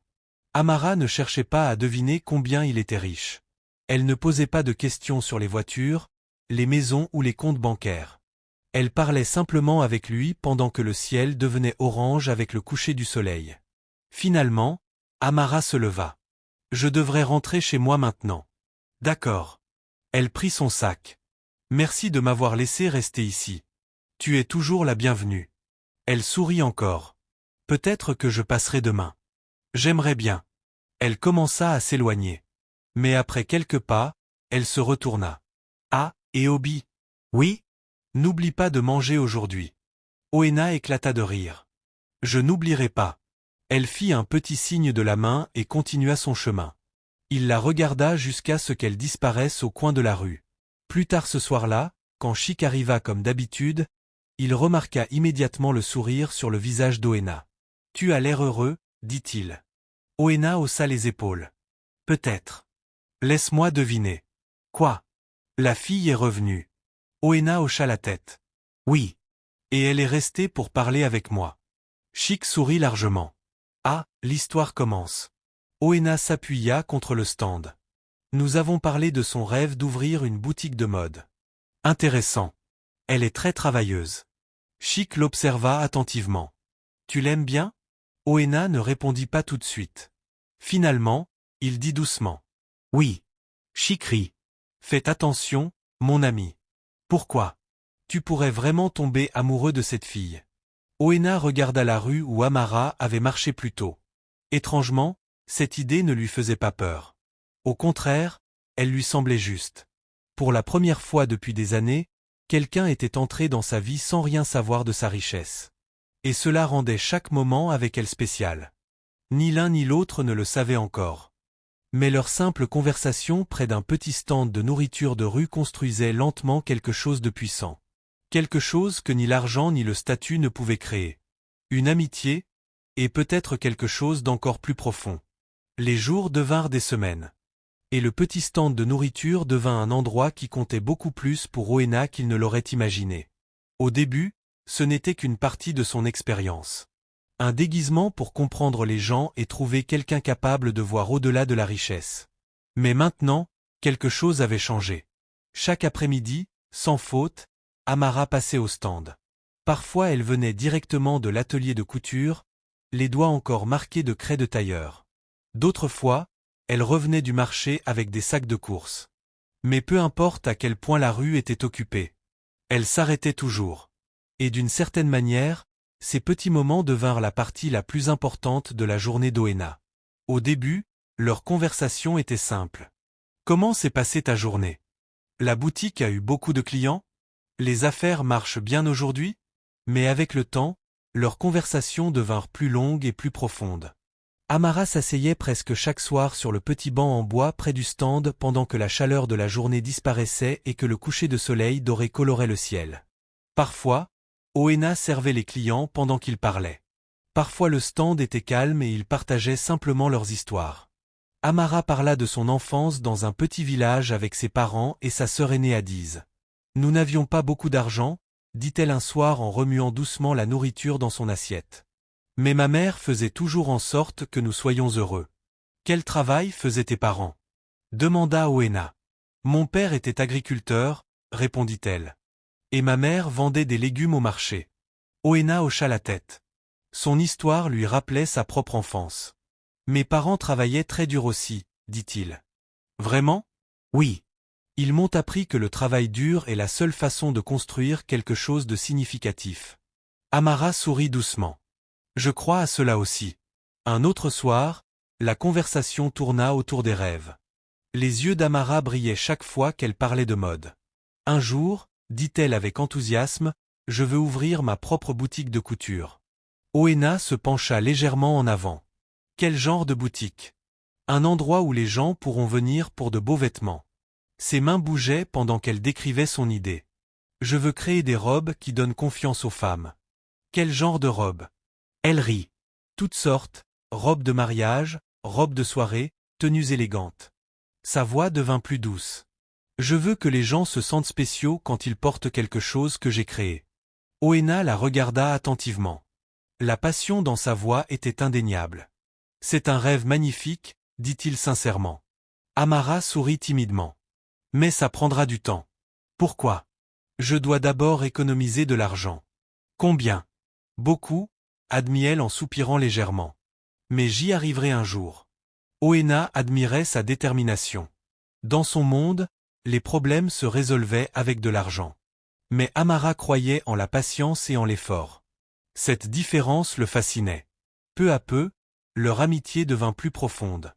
Amara ne cherchait pas à deviner combien il était riche. Elle ne posait pas de questions sur les voitures, les maisons ou les comptes bancaires. Elle parlait simplement avec lui pendant que le ciel devenait orange avec le coucher du soleil. Finalement, Amara se leva. « Je devrais rentrer chez moi maintenant. » « D'accord. » Elle prit son sac. « Merci de m'avoir laissé rester ici. Tu es toujours la bienvenue. » Elle sourit encore. « Peut-être que je passerai demain. J'aimerais bien. » Elle commença à s'éloigner. Mais après quelques pas, elle se retourna. « Ah, et Obi. »« Oui. N'oublie pas de manger aujourd'hui. » Oena éclata de rire. « Je n'oublierai pas. » Elle fit un petit signe de la main et continua son chemin. Il la regarda jusqu'à ce qu'elle disparaisse au coin de la rue. Plus tard ce soir-là, quand Chic arriva comme d'habitude, il remarqua immédiatement le sourire sur le visage d'Oena. « Tu as l'air heureux, dit-il. » Oena haussa les épaules. « Peut-être. Laisse-moi deviner. »« Quoi ? La fille est revenue. » Oena hocha la tête. « Oui. Et elle est restée pour parler avec moi. » Chic sourit largement. « Ah, l'histoire commence. » Oena s'appuya contre le stand. « Nous avons parlé de son rêve d'ouvrir une boutique de mode. Intéressant. Elle est très travailleuse. » Chic l'observa attentivement. « Tu l'aimes bien ?» Oena ne répondit pas tout de suite. Finalement, il dit doucement. « Oui. » Chic rit. « Faites attention, mon ami. »« Pourquoi ? Tu pourrais vraiment tomber amoureux de cette fille. » Oena regarda la rue où Amara avait marché plus tôt. Étrangement, cette idée ne lui faisait pas peur. Au contraire, elle lui semblait juste. Pour la première fois depuis des années, quelqu'un était entré dans sa vie sans rien savoir de sa richesse. Et cela rendait chaque moment avec elle spécial. Ni l'un ni l'autre ne le savaient encore. Mais leur simple conversation près d'un petit stand de nourriture de rue construisait lentement quelque chose de puissant. Quelque chose que ni l'argent ni le statut ne pouvaient créer. Une amitié, et peut-être quelque chose d'encore plus profond. Les jours devinrent des semaines. Et le petit stand de nourriture devint un endroit qui comptait beaucoup plus pour Oena qu'il ne l'aurait imaginé. Au début, ce n'était qu'une partie de son expérience. Un déguisement pour comprendre les gens et trouver quelqu'un capable de voir au-delà de la richesse. Mais maintenant, quelque chose avait changé. Chaque après-midi, sans faute, Amara passait au stand. Parfois elle venait directement de l'atelier de couture, les doigts encore marqués de craie de tailleur. D'autres fois, elle revenait du marché avec des sacs de course. Mais peu importe à quel point la rue était occupée. Elle s'arrêtait toujours. Et d'une certaine manière, ces petits moments devinrent la partie la plus importante de la journée d'Oena. Au début, leur conversation était simple. « Comment s'est passée ta journée ? La boutique a eu beaucoup de clients ? Les affaires marchent bien aujourd'hui ? » Mais avec le temps, leurs conversations devinrent plus longues et plus profondes. Amara s'asseyait presque chaque soir sur le petit banc en bois près du stand pendant que la chaleur de la journée disparaissait et que le coucher de soleil doré colorait le ciel. Parfois, Oena servait les clients pendant qu'ils parlaient. Parfois le stand était calme et ils partageaient simplement leurs histoires. Amara parla de son enfance dans un petit village avec ses parents et sa sœur aînée Adiz. « Nous n'avions pas beaucoup d'argent, » dit-elle un soir en remuant doucement la nourriture dans son assiette. Mais ma mère faisait toujours en sorte que nous soyons heureux. Quel travail faisaient tes parents ? Demanda Oena. Mon père était agriculteur, répondit-elle. Et ma mère vendait des légumes au marché. Oena hocha la tête. Son histoire lui rappelait sa propre enfance. Mes parents travaillaient très dur aussi, dit-il. Vraiment ? Oui. Ils m'ont appris que le travail dur est la seule façon de construire quelque chose de significatif. Amara sourit doucement. Je crois à cela aussi. Un autre soir, la conversation tourna autour des rêves. Les yeux d'Amara brillaient chaque fois qu'elle parlait de mode. Un jour, dit-elle avec enthousiasme, je veux ouvrir ma propre boutique de couture. Oena se pencha légèrement en avant. Quel genre de boutique ? Un endroit où les gens pourront venir pour de beaux vêtements. Ses mains bougeaient pendant qu'elle décrivait son idée. Je veux créer des robes qui donnent confiance aux femmes. Quel genre de robe? Elle rit. Toutes sortes, robes de mariage, robes de soirée, tenues élégantes. Sa voix devint plus douce. Je veux que les gens se sentent spéciaux quand ils portent quelque chose que j'ai créé. Oena la regarda attentivement. La passion dans sa voix était indéniable. C'est un rêve magnifique, dit-il sincèrement. Amara sourit timidement. Mais ça prendra du temps. Pourquoi? Je dois d'abord économiser de l'argent. Combien? Beaucoup, admit-elle en soupirant légèrement. Mais j'y arriverai un jour. Oena admirait sa détermination. Dans son monde, les problèmes se résolvaient avec de l'argent. Mais Amara croyait en la patience et en l'effort. Cette différence le fascinait. Peu à peu, leur amitié devint plus profonde.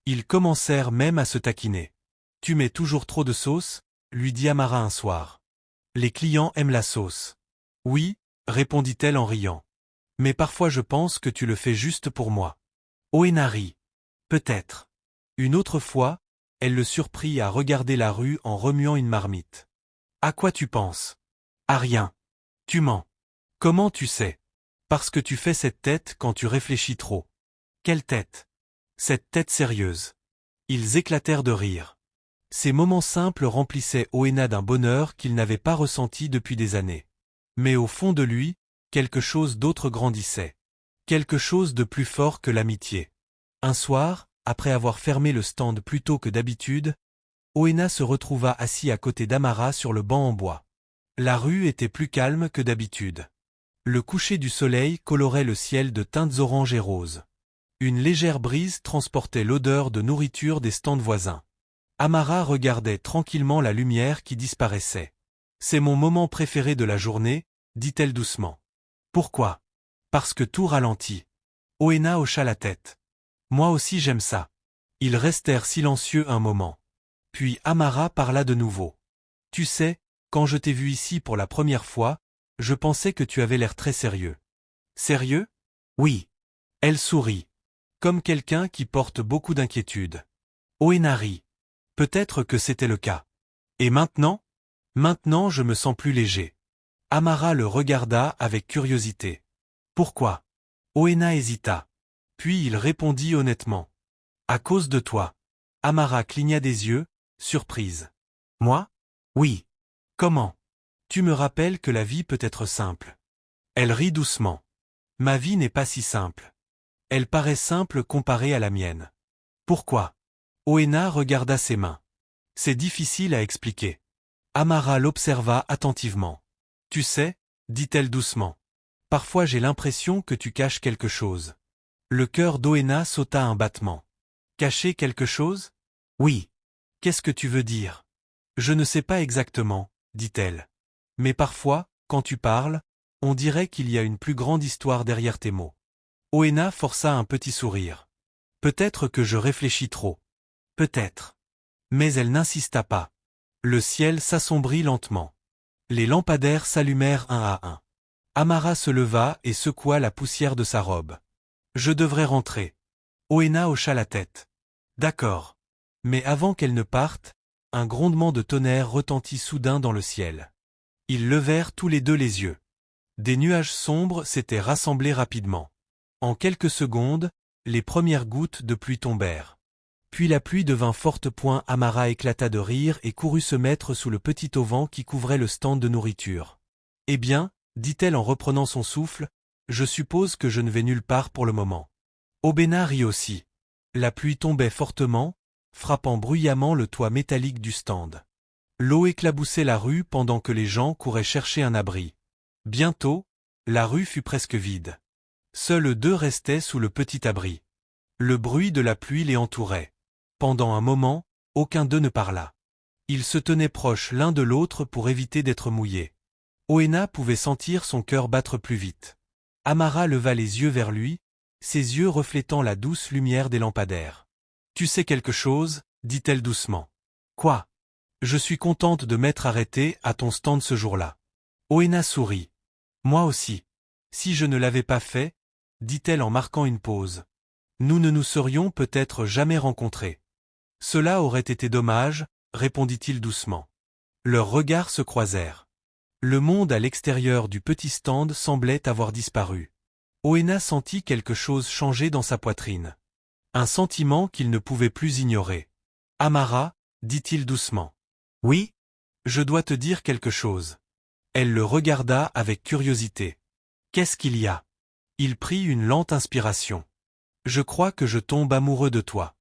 Ils commencèrent même à se taquiner. « Tu mets toujours trop de sauce ?» lui dit Amara un soir. « Les clients aiment la sauce. »« Oui, » répondit-elle en riant. « Mais parfois je pense que tu le fais juste pour moi. » Oena rit. « Peut-être. » Une autre fois, elle le surprit à regarder la rue en remuant une marmite. « À quoi tu penses? »« À rien. »« Tu mens. »« Comment tu sais? »« Parce que tu fais cette tête quand tu réfléchis trop. »« Quelle tête? »« Cette tête sérieuse. » Ils éclatèrent de rire. Ces moments simples remplissaient Oena d'un bonheur qu'il n'avait pas ressenti depuis des années. Mais au fond de lui, quelque chose d'autre grandissait. Quelque chose de plus fort que l'amitié. Un soir, après avoir fermé le stand plus tôt que d'habitude, Oena se retrouva assis à côté d'Amara sur le banc en bois. La rue était plus calme que d'habitude. Le coucher du soleil colorait le ciel de teintes oranges et roses. Une légère brise transportait l'odeur de nourriture des stands voisins. Amara regardait tranquillement la lumière qui disparaissait. « C'est mon moment préféré de la journée, » dit-elle doucement. « Pourquoi? » « Parce que tout ralentit. » Oena hocha la tête. « Moi aussi j'aime ça. » Ils restèrent silencieux un moment. Puis Amara parla de nouveau. « Tu sais, quand je t'ai vu ici pour la première fois, je pensais que tu avais l'air très sérieux. »« Sérieux? » ?»« Oui. » Elle sourit. Comme quelqu'un qui porte beaucoup d'inquiétude. Oena rit. Peut-être que c'était le cas. Et maintenant? Maintenant je me sens plus léger. Amara le regarda avec curiosité. Pourquoi? Oena hésita. Puis il répondit honnêtement. À cause de toi. Amara cligna des yeux, surprise. Moi? Oui. Comment? Tu me rappelles que la vie peut être simple. Elle rit doucement. Ma vie n'est pas si simple. Elle paraît simple comparée à la mienne. Pourquoi? Oena regarda ses mains. C'est difficile à expliquer. Amara l'observa attentivement. Tu sais, dit-elle doucement. Parfois j'ai l'impression que tu caches quelque chose. Le cœur d'Oena sauta un battement. Cacher quelque chose? Oui. Qu'est-ce que tu veux dire? Je ne sais pas exactement, dit-elle. Mais parfois, quand tu parles, on dirait qu'il y a une plus grande histoire derrière tes mots. Oena força un petit sourire. Peut-être que je réfléchis trop. Peut-être. Mais elle n'insista pas. Le ciel s'assombrit lentement. Les lampadaires s'allumèrent un à un. Amara se leva et secoua la poussière de sa robe. Je devrais rentrer. Oena hocha la tête. D'accord. Mais avant qu'elle ne parte, un grondement de tonnerre retentit soudain dans le ciel. Ils levèrent tous les deux les yeux. Des nuages sombres s'étaient rassemblés rapidement. En quelques secondes, les premières gouttes de pluie tombèrent. Puis la pluie devint forte. Amara éclata de rire et courut se mettre sous le petit auvent qui couvrait le stand de nourriture. Eh bien, dit-elle en reprenant son souffle, je suppose que je ne vais nulle part pour le moment. Oena rit aussi. La pluie tombait fortement, frappant bruyamment le toit métallique du stand. L'eau éclaboussait la rue pendant que les gens couraient chercher un abri. Bientôt, la rue fut presque vide. Seuls deux restaient sous le petit abri. Le bruit de la pluie les entourait. Pendant un moment, aucun d'eux ne parla. Ils se tenaient proches l'un de l'autre pour éviter d'être mouillés. Oena pouvait sentir son cœur battre plus vite. Amara leva les yeux vers lui, ses yeux reflétant la douce lumière des lampadaires. « Tu sais quelque chose ?» dit-elle doucement. « Quoi ? » « Je suis contente de m'être arrêtée à ton stand ce jour-là. » Oena sourit. « Moi aussi. Si je ne l'avais pas fait, » dit-elle en marquant une pause. « Nous ne nous serions peut-être jamais rencontrés. » Cela aurait été dommage, répondit-il doucement. Leurs regards se croisèrent. Le monde à l'extérieur du petit stand semblait avoir disparu. Oena sentit quelque chose changer dans sa poitrine. Un sentiment qu'il ne pouvait plus ignorer. « Amara, dit-il doucement. Oui? Je dois te dire quelque chose. » Elle le regarda avec curiosité. « Qu'est-ce qu'il y a ?» Il prit une lente inspiration. « Je crois que je tombe amoureux de toi. »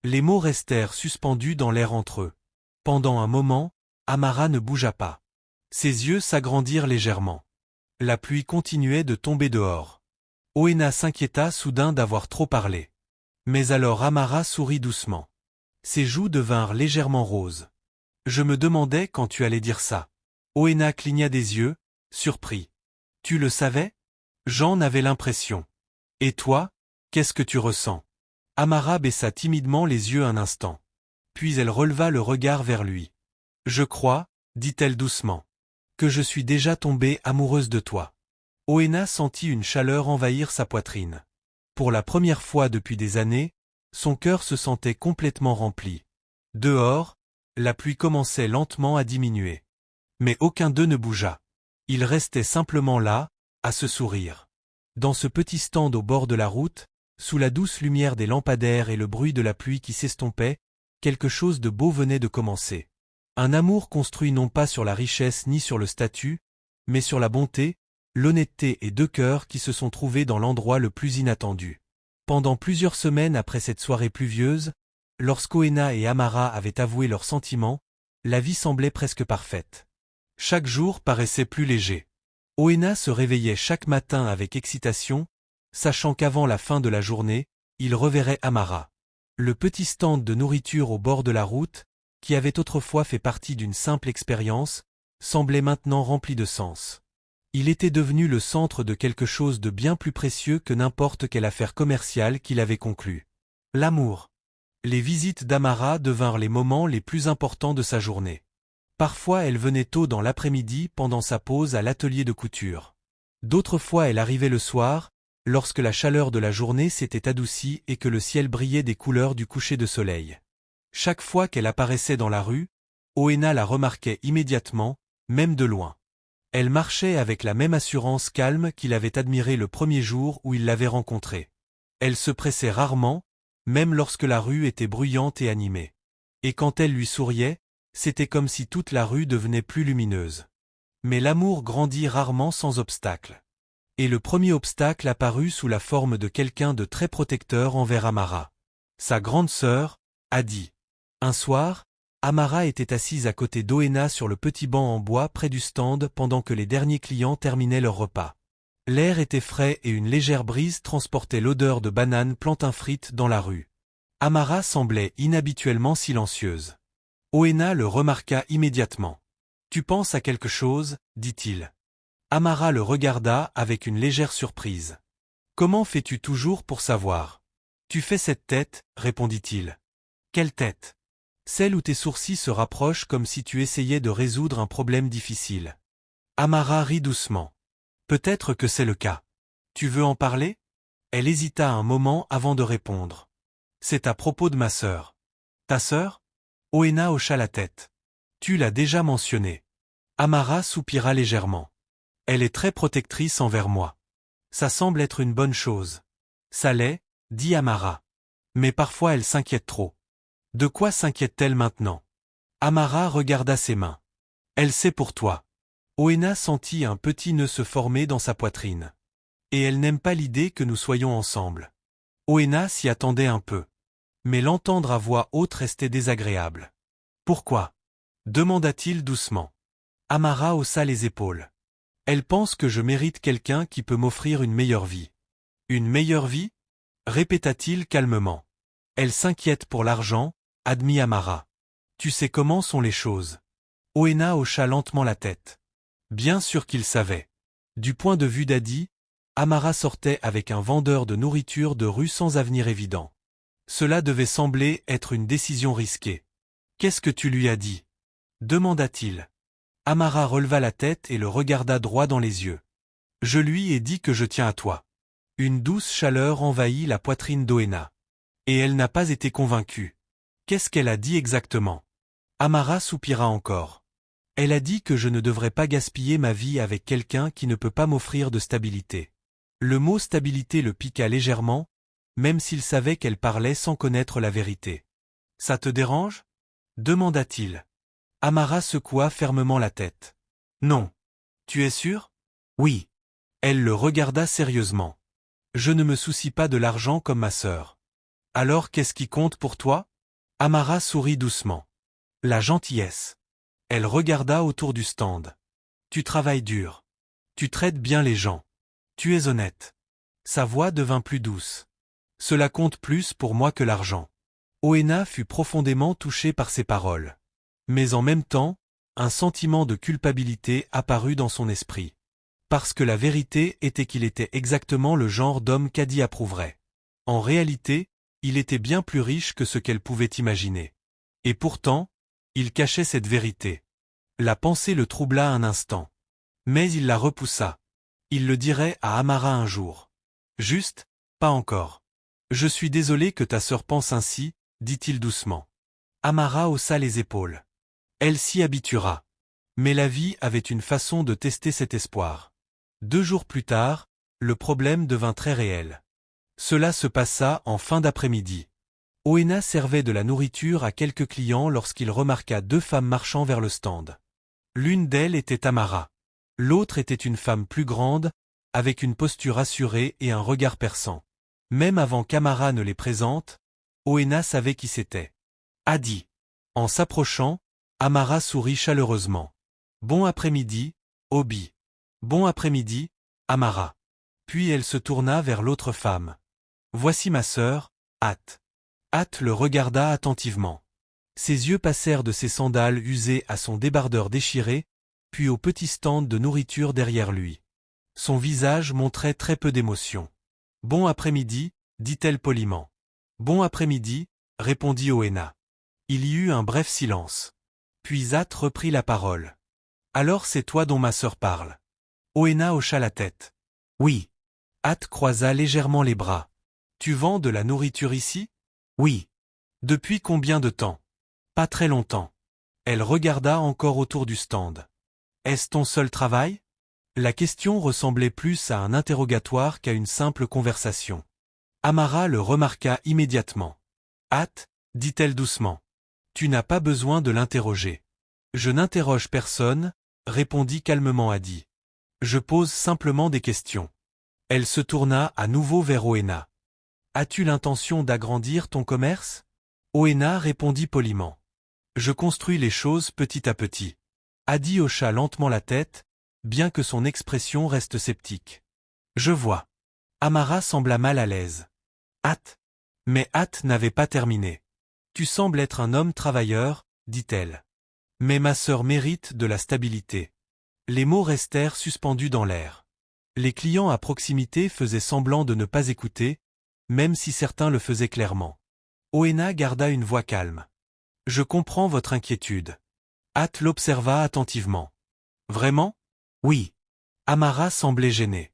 Les mots restèrent suspendus dans l'air entre eux. Pendant un moment, Amara ne bougea pas. Ses yeux s'agrandirent légèrement. La pluie continuait de tomber dehors. Oena s'inquiéta soudain d'avoir trop parlé. Mais alors Amara sourit doucement. Ses joues devinrent légèrement roses. « Je me demandais quand tu allais dire ça. » Oena cligna des yeux, surpris. « Tu le savais ? J'en avais l'impression. Et toi, qu'est-ce que tu ressens ?» Amara baissa timidement les yeux un instant. Puis elle releva le regard vers lui. « Je crois, dit-elle doucement, que je suis déjà tombée amoureuse de toi. » Oena sentit une chaleur envahir sa poitrine. Pour la première fois depuis des années, son cœur se sentait complètement rempli. Dehors, la pluie commençait lentement à diminuer. Mais aucun d'eux ne bougea. Ils restaient simplement là, à se sourire. Dans ce petit stand au bord de la route, sous la douce lumière des lampadaires et le bruit de la pluie qui s'estompait, quelque chose de beau venait de commencer. Un amour construit non pas sur la richesse ni sur le statut, mais sur la bonté, l'honnêteté et deux cœurs qui se sont trouvés dans l'endroit le plus inattendu. Pendant plusieurs semaines après cette soirée pluvieuse, lorsqu'Oena et Amara avaient avoué leurs sentiments, la vie semblait presque parfaite. Chaque jour paraissait plus léger. Oena se réveillait chaque matin avec excitation, sachant qu'avant la fin de la journée, il reverrait Amara. Le petit stand de nourriture au bord de la route, qui avait autrefois fait partie d'une simple expérience, semblait maintenant rempli de sens. Il était devenu le centre de quelque chose de bien plus précieux que n'importe quelle affaire commerciale qu'il avait conclue. L'amour. Les visites d'Amara devinrent les moments les plus importants de sa journée. Parfois elle venait tôt dans l'après-midi pendant sa pause à l'atelier de couture. D'autres fois elle arrivait le soir, lorsque la chaleur de la journée s'était adoucie et que le ciel brillait des couleurs du coucher de soleil. Chaque fois qu'elle apparaissait dans la rue, Oena la remarquait immédiatement, même de loin. Elle marchait avec la même assurance calme qu'il avait admirée le premier jour où il l'avait rencontrée. Elle se pressait rarement, même lorsque la rue était bruyante et animée. Et quand elle lui souriait, c'était comme si toute la rue devenait plus lumineuse. Mais l'amour grandit rarement sans obstacle. Et le premier obstacle apparut sous la forme de quelqu'un de très protecteur envers Amara. Sa grande sœur, Adi. Un soir, Amara était assise à côté d'Oena sur le petit banc en bois près du stand pendant que les derniers clients terminaient leur repas. L'air était frais et une légère brise transportait l'odeur de bananes plantain frites dans la rue. Amara semblait inhabituellement silencieuse. Oena le remarqua immédiatement. « Tu penses à quelque chose ?» dit-il. Amara le regarda avec une légère surprise. « Comment fais-tu toujours pour savoir ?»« Tu fais cette tête, répondit-il. »« Quelle tête ?»« Celle où tes sourcils se rapprochent comme si tu essayais de résoudre un problème difficile. » Amara rit doucement. « Peut-être que c'est le cas. Tu veux en parler ?» Elle hésita un moment avant de répondre. « C'est à propos de ma sœur. »« Ta sœur ?» Oena hocha la tête. « Tu l'as déjà mentionné. » Amara soupira légèrement. « Elle est très protectrice envers moi. Ça semble être une bonne chose. »« Ça l'est, » dit Amara. « Mais parfois elle s'inquiète trop. » « De quoi s'inquiète-t-elle maintenant ?» Amara regarda ses mains. « Elle sait pour toi. » Oena sentit un petit nœud se former dans sa poitrine. « Et elle n'aime pas l'idée que nous soyons ensemble. » Oena s'y attendait un peu. Mais l'entendre à voix haute restait désagréable. « Pourquoi ?» demanda-t-il doucement. Amara haussa les épaules. « Elle pense que je mérite quelqu'un qui peut m'offrir une meilleure vie. »« Une meilleure vie ?» répéta-t-il calmement. « Elle s'inquiète pour l'argent, admit Amara. Tu sais comment sont les choses. » Oena hocha lentement la tête. Bien sûr qu'il savait. Du point de vue d'Adi, Amara sortait avec un vendeur de nourriture de rue sans avenir évident. Cela devait sembler être une décision risquée. « Qu'est-ce que tu lui as dit ?» demanda-t-il. Amara releva la tête et le regarda droit dans les yeux. « Je lui ai dit que je tiens à toi. » Une douce chaleur envahit la poitrine d'Oena. Et elle n'a pas été convaincue. Qu'est-ce qu'elle a dit exactement? Amara soupira encore. Elle a dit que je ne devrais pas gaspiller ma vie avec quelqu'un qui ne peut pas m'offrir de stabilité. Le mot stabilité le piqua légèrement, même s'il savait qu'elle parlait sans connaître la vérité. Ça te dérange? Demanda-t-il. Amara secoua fermement la tête. Non. Tu es sûr? Oui. Elle le regarda sérieusement. Je ne me soucie pas de l'argent comme ma sœur. Alors qu'est-ce qui compte pour toi? Amara sourit doucement. La gentillesse. Elle regarda autour du stand. Tu travailles dur. Tu traites bien les gens. Tu es honnête. Sa voix devint plus douce. Cela compte plus pour moi que l'argent. Oena fut profondément touchée par ces paroles. Mais en même temps, un sentiment de culpabilité apparut dans son esprit. Parce que la vérité était qu'il était exactement le genre d'homme qu'Adi approuverait. En réalité, il était bien plus riche que ce qu'elle pouvait imaginer. Et pourtant, il cachait cette vérité. La pensée le troubla un instant. Mais il la repoussa. Il le dirait à Amara un jour. Juste, pas encore. Je suis désolé que ta sœur pense ainsi, dit-il doucement. Amara haussa les épaules. Elle s'y habituera. Mais la vie avait une façon de tester cet espoir. 2 jours plus tard, le problème devint très réel. Cela se passa en fin d'après-midi. Oena servait de la nourriture à quelques clients lorsqu'il remarqua 2 femmes marchant vers le stand. L'une d'elles était Amara. L'autre était une femme plus grande, avec une posture assurée et un regard perçant. Même avant qu'Amara ne les présente, Oena savait qui c'était. Adi. En s'approchant, Amara sourit chaleureusement. Bon après-midi, Obi. Bon après-midi, Amara. Puis elle se tourna vers l'autre femme. Voici ma sœur, At. At le regarda attentivement. Ses yeux passèrent de ses sandales usées à son débardeur déchiré, puis au petit stand de nourriture derrière lui. Son visage montrait très peu d'émotion. Bon après-midi, dit-elle poliment. Bon après-midi, répondit Oena. Il y eut un bref silence. Puis At reprit la parole. Alors c'est toi dont ma sœur parle. Oena hocha la tête. Oui. At croisa légèrement les bras. Tu vends de la nourriture ici? Oui. Depuis combien de temps? Pas très longtemps. Elle regarda encore autour du stand. Est-ce ton seul travail? La question ressemblait plus à un interrogatoire qu'à une simple conversation. Amara le remarqua immédiatement. At, dit-elle doucement. Tu n'as pas besoin de l'interroger. Je n'interroge personne, répondit calmement Adi. Je pose simplement des questions. Elle se tourna à nouveau vers Oena. As-tu l'intention d'agrandir ton commerce? Oena répondit poliment. Je construis les choses petit à petit. Adi hocha lentement la tête, bien que son expression reste sceptique. Je vois. Amara sembla mal à l'aise. At. Mais At n'avait pas terminé. Tu sembles être un homme travailleur, dit-elle. Mais ma sœur mérite de la stabilité. Les mots restèrent suspendus dans l'air. Les clients à proximité faisaient semblant de ne pas écouter, même si certains le faisaient clairement. Oena garda une voix calme. Je comprends votre inquiétude. At l'observa attentivement. Vraiment? Oui. Amara semblait gênée.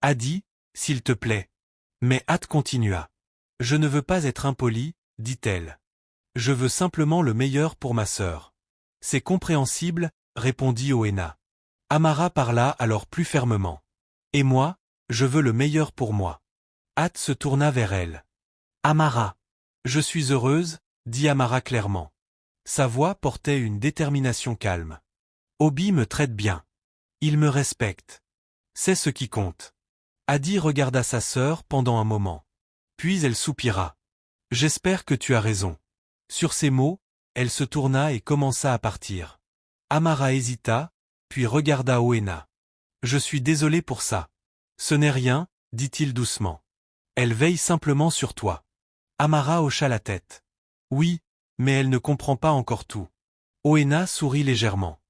Adi, s'il te plaît. Mais At continua. Je ne veux pas être impoli, dit-elle. Je veux simplement le meilleur pour ma sœur. C'est compréhensible, répondit Oena. Amara parla alors plus fermement. Et moi, je veux le meilleur pour moi. At se tourna vers elle. Amara. Je suis heureuse, dit Amara clairement. Sa voix portait une détermination calme. Obi me traite bien. Il me respecte. C'est ce qui compte. Adi regarda sa sœur pendant un moment. Puis elle soupira. J'espère que tu as raison. Sur ces mots, elle se tourna et commença à partir. Amara hésita, puis regarda Oena. Je suis désolé pour ça. Ce n'est rien, dit-il doucement. Elle veille simplement sur toi. Amara hocha la tête. Oui, mais elle ne comprend pas encore tout. Oena sourit légèrement.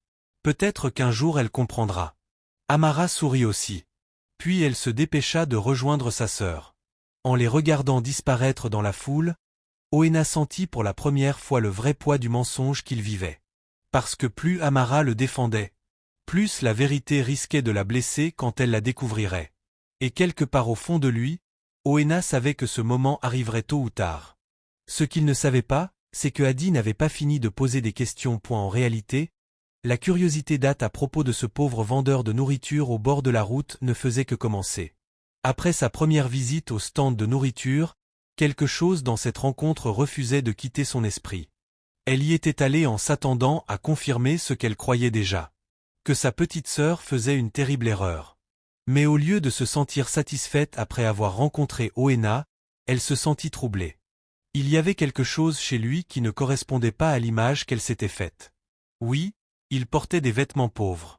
Peut-être qu'un jour elle comprendra. Amara sourit aussi. Puis elle se dépêcha de rejoindre sa sœur. En les regardant disparaître dans la foule, Oena sentit pour la première fois le vrai poids du mensonge qu'il vivait. Parce que plus Amara le défendait, plus la vérité risquait de la blesser quand elle la découvrirait. Et quelque part au fond de lui, Oena savait que ce moment arriverait tôt ou tard. Ce qu'il ne savait pas, c'est que Adi n'avait pas fini de poser des questions. En réalité, La curiosité d'At à propos de ce pauvre vendeur de nourriture au bord de la route ne faisait que commencer. Après sa première visite au stand de nourriture, quelque chose dans cette rencontre refusait de quitter son esprit. Elle y était allée en s'attendant à confirmer ce qu'elle croyait déjà. Que sa petite sœur faisait une terrible erreur. Mais au lieu de se sentir satisfaite après avoir rencontré Oena, elle se sentit troublée. Il y avait quelque chose chez lui qui ne correspondait pas à l'image qu'elle s'était faite. Oui, il portait des vêtements pauvres.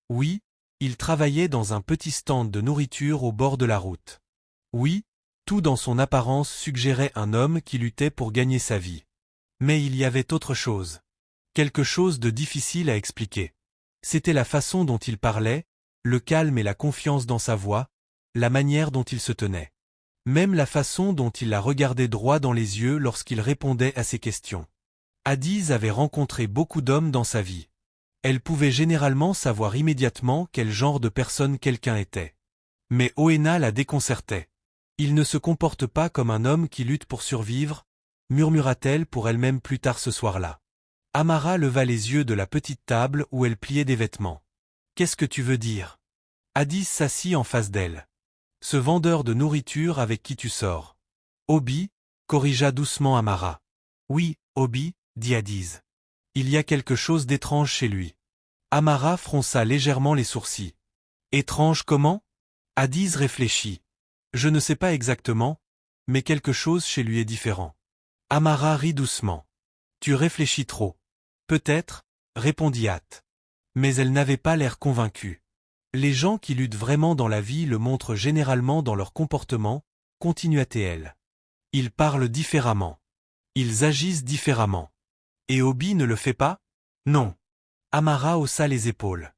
Oui, il travaillait dans un petit stand de nourriture au bord de la route. Oui, tout dans son apparence suggérait un homme qui luttait pour gagner sa vie. Mais il y avait autre chose. Quelque chose de difficile à expliquer. C'était la façon dont il parlait, le calme et la confiance dans sa voix, la manière dont il se tenait. Même la façon dont il la regardait droit dans les yeux lorsqu'il répondait à ses questions. Addis avait rencontré beaucoup d'hommes dans sa vie. Elle pouvait généralement savoir immédiatement quel genre de personne quelqu'un était. Mais Oena la déconcertait. Il ne se comporte pas comme un homme qui lutte pour survivre, murmura-t-elle pour elle-même plus tard ce soir-là. Amara leva les yeux de la petite table où elle pliait des vêtements. Qu'est-ce que tu veux dire? Addis s'assit en face d'elle. Ce vendeur de nourriture avec qui tu sors. Obi, corrigea doucement Amara. Oui, Obi, dit Addis. Il y a quelque chose d'étrange chez lui. Amara fronça légèrement les sourcils. Étrange comment? Addis réfléchit. Je ne sais pas exactement, mais quelque chose chez lui est différent. Amara rit doucement. Tu réfléchis trop. Peut-être, répondit At. Mais elle n'avait pas l'air convaincue. Les gens qui luttent vraiment dans la vie le montrent généralement dans leur comportement, continua-t-elle. Ils parlent différemment. Ils agissent différemment. Et Obi ne le fait pas? Non. Amara haussa les épaules.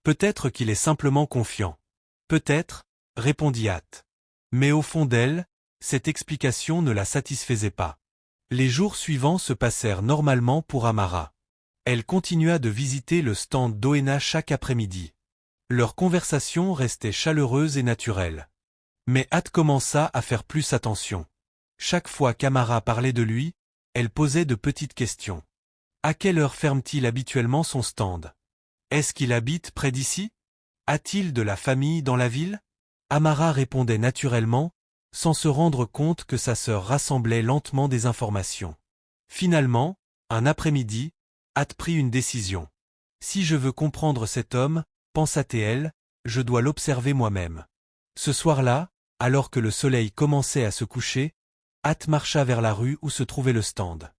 Peut-être qu'il est simplement confiant. Peut-être, répondit At. Mais au fond d'elle, cette explication ne la satisfaisait pas. Les jours suivants se passèrent normalement pour Amara. Elle continua de visiter le stand d'Oena chaque après-midi. Leur conversation restait chaleureuse et naturelle. Mais At commença à faire plus attention. Chaque fois qu'Amara parlait de lui, elle posait de petites questions. À quelle heure ferme-t-il habituellement son stand? Est-ce qu'il habite près d'ici? A-t-il de la famille dans la ville? Amara répondait naturellement, sans se rendre compte que sa sœur rassemblait lentement des informations. Finalement, un après-midi, At prit une décision. Si je veux comprendre cet homme, pensa-t-elle, je dois l'observer moi-même. Ce soir-là, alors que le soleil commençait à se coucher, At marcha vers la rue où se trouvait le stand.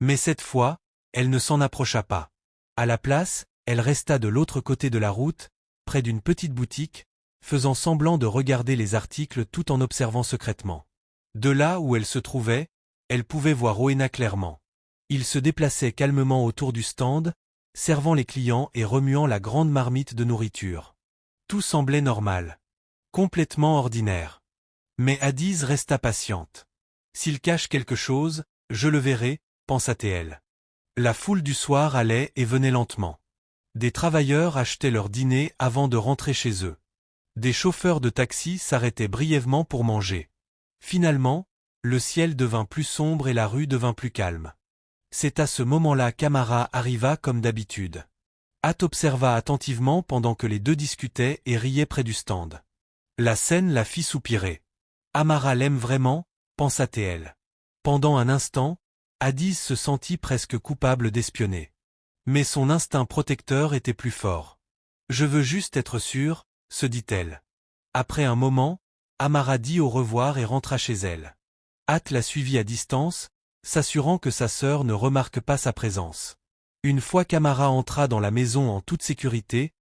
Mais cette fois, elle ne s'en approcha pas. À la place, elle resta de l'autre côté de la route, près d'une petite boutique, faisant semblant de regarder les articles tout en observant secrètement. De là où elle se trouvait, elle pouvait voir Oena clairement. Il se déplaçait calmement autour du stand, servant les clients et remuant la grande marmite de nourriture. Tout semblait normal. Complètement ordinaire. Mais Addis resta patiente. S'il cache quelque chose, je le verrai, pensa-t-elle. La foule du soir allait et venait lentement. Des travailleurs achetaient leur dîner avant de rentrer chez eux. Des chauffeurs de taxi s'arrêtaient brièvement pour manger. Finalement, le ciel devint plus sombre et la rue devint plus calme. C'est à ce moment-là qu'Amara arriva comme d'habitude. At observa attentivement pendant que les deux discutaient et riaient près du stand. La scène la fit soupirer. Amara l'aime vraiment, pensa-t-elle. Pendant un instant, Addis se sentit presque coupable d'espionner. Mais son instinct protecteur était plus fort. Je veux juste être sûre, se dit-elle. Après un moment, Amara dit au revoir et rentra chez elle. At la suivit à distance, s'assurant que sa sœur ne remarque pas sa présence. Une fois qu'Amara entra dans la maison en toute sécurité,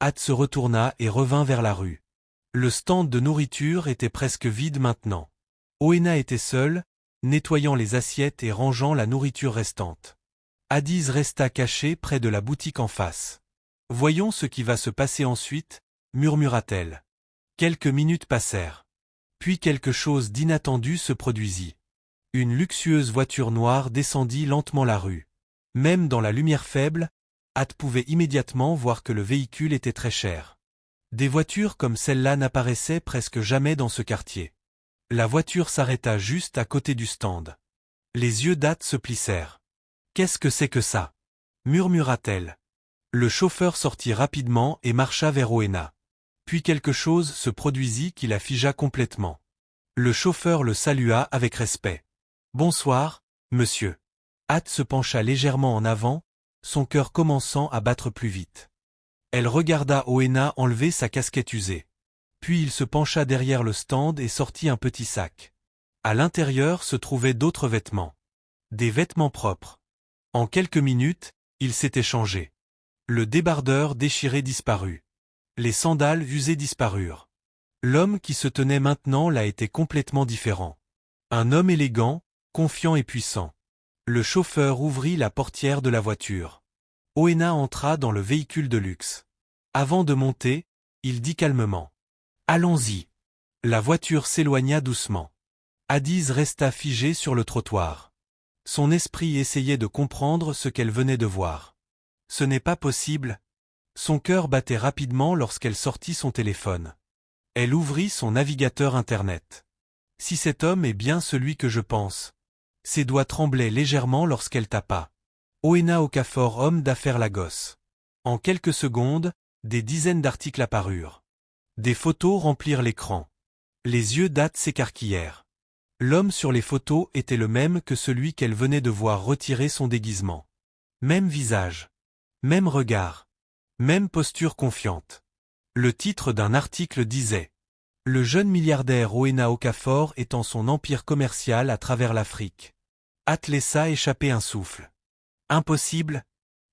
At se retourna et revint vers la rue. Le stand de nourriture était presque vide maintenant. Oena était seule, nettoyant les assiettes et rangeant la nourriture restante. Addis resta caché près de la boutique en face. « Voyons ce qui va se passer ensuite », murmura-t-elle. Quelques minutes passèrent. Puis quelque chose d'inattendu se produisit. Une luxueuse voiture noire descendit lentement la rue. Même dans la lumière faible, At pouvait immédiatement voir que le véhicule était très cher. Des voitures comme celle-là n'apparaissaient presque jamais dans ce quartier. La voiture s'arrêta juste à côté du stand. Les yeux d'At se plissèrent. « Qu'est-ce que c'est que ça » murmura-t-elle. Le chauffeur sortit rapidement et marcha vers Oena. Puis quelque chose se produisit qui la figea complètement. Le chauffeur le salua avec respect. « Bonsoir, monsieur. » Hat se pencha légèrement en avant, son cœur commençant à battre plus vite. Elle regarda Oena enlever sa casquette usée. Puis il se pencha derrière le stand et sortit un petit sac. À l'intérieur se trouvaient d'autres vêtements. Des vêtements propres. En quelques minutes, ils s'étaient changés. Le débardeur déchiré disparut. Les sandales usées disparurent. L'homme qui se tenait maintenant là était complètement différent. Un homme élégant, confiant et puissant. Le chauffeur ouvrit la portière de la voiture. Oena entra dans le véhicule de luxe. Avant de monter, il dit calmement. « Allons-y. » La voiture s'éloigna doucement. Addis resta figée sur le trottoir. Son esprit essayait de comprendre ce qu'elle venait de voir. Ce n'est pas possible. Son cœur battait rapidement lorsqu'elle sortit son téléphone. Elle ouvrit son navigateur Internet. Si cet homme est bien celui que je pense. Ses doigts tremblaient légèrement lorsqu'elle tapa. Oena Okafor, homme d'affaires Lagos. En quelques secondes, des dizaines d'articles apparurent. Des photos remplirent l'écran. Les yeux d'Hat s'écarquillèrent. L'homme sur les photos était le même que celui qu'elle venait de voir retirer son déguisement. Même visage. Même regard. Même posture confiante. Le titre d'un article disait « Le jeune milliardaire Oena Okafor étend son empire commercial à travers l'Afrique. » Hat laissa échapper un souffle. Impossible.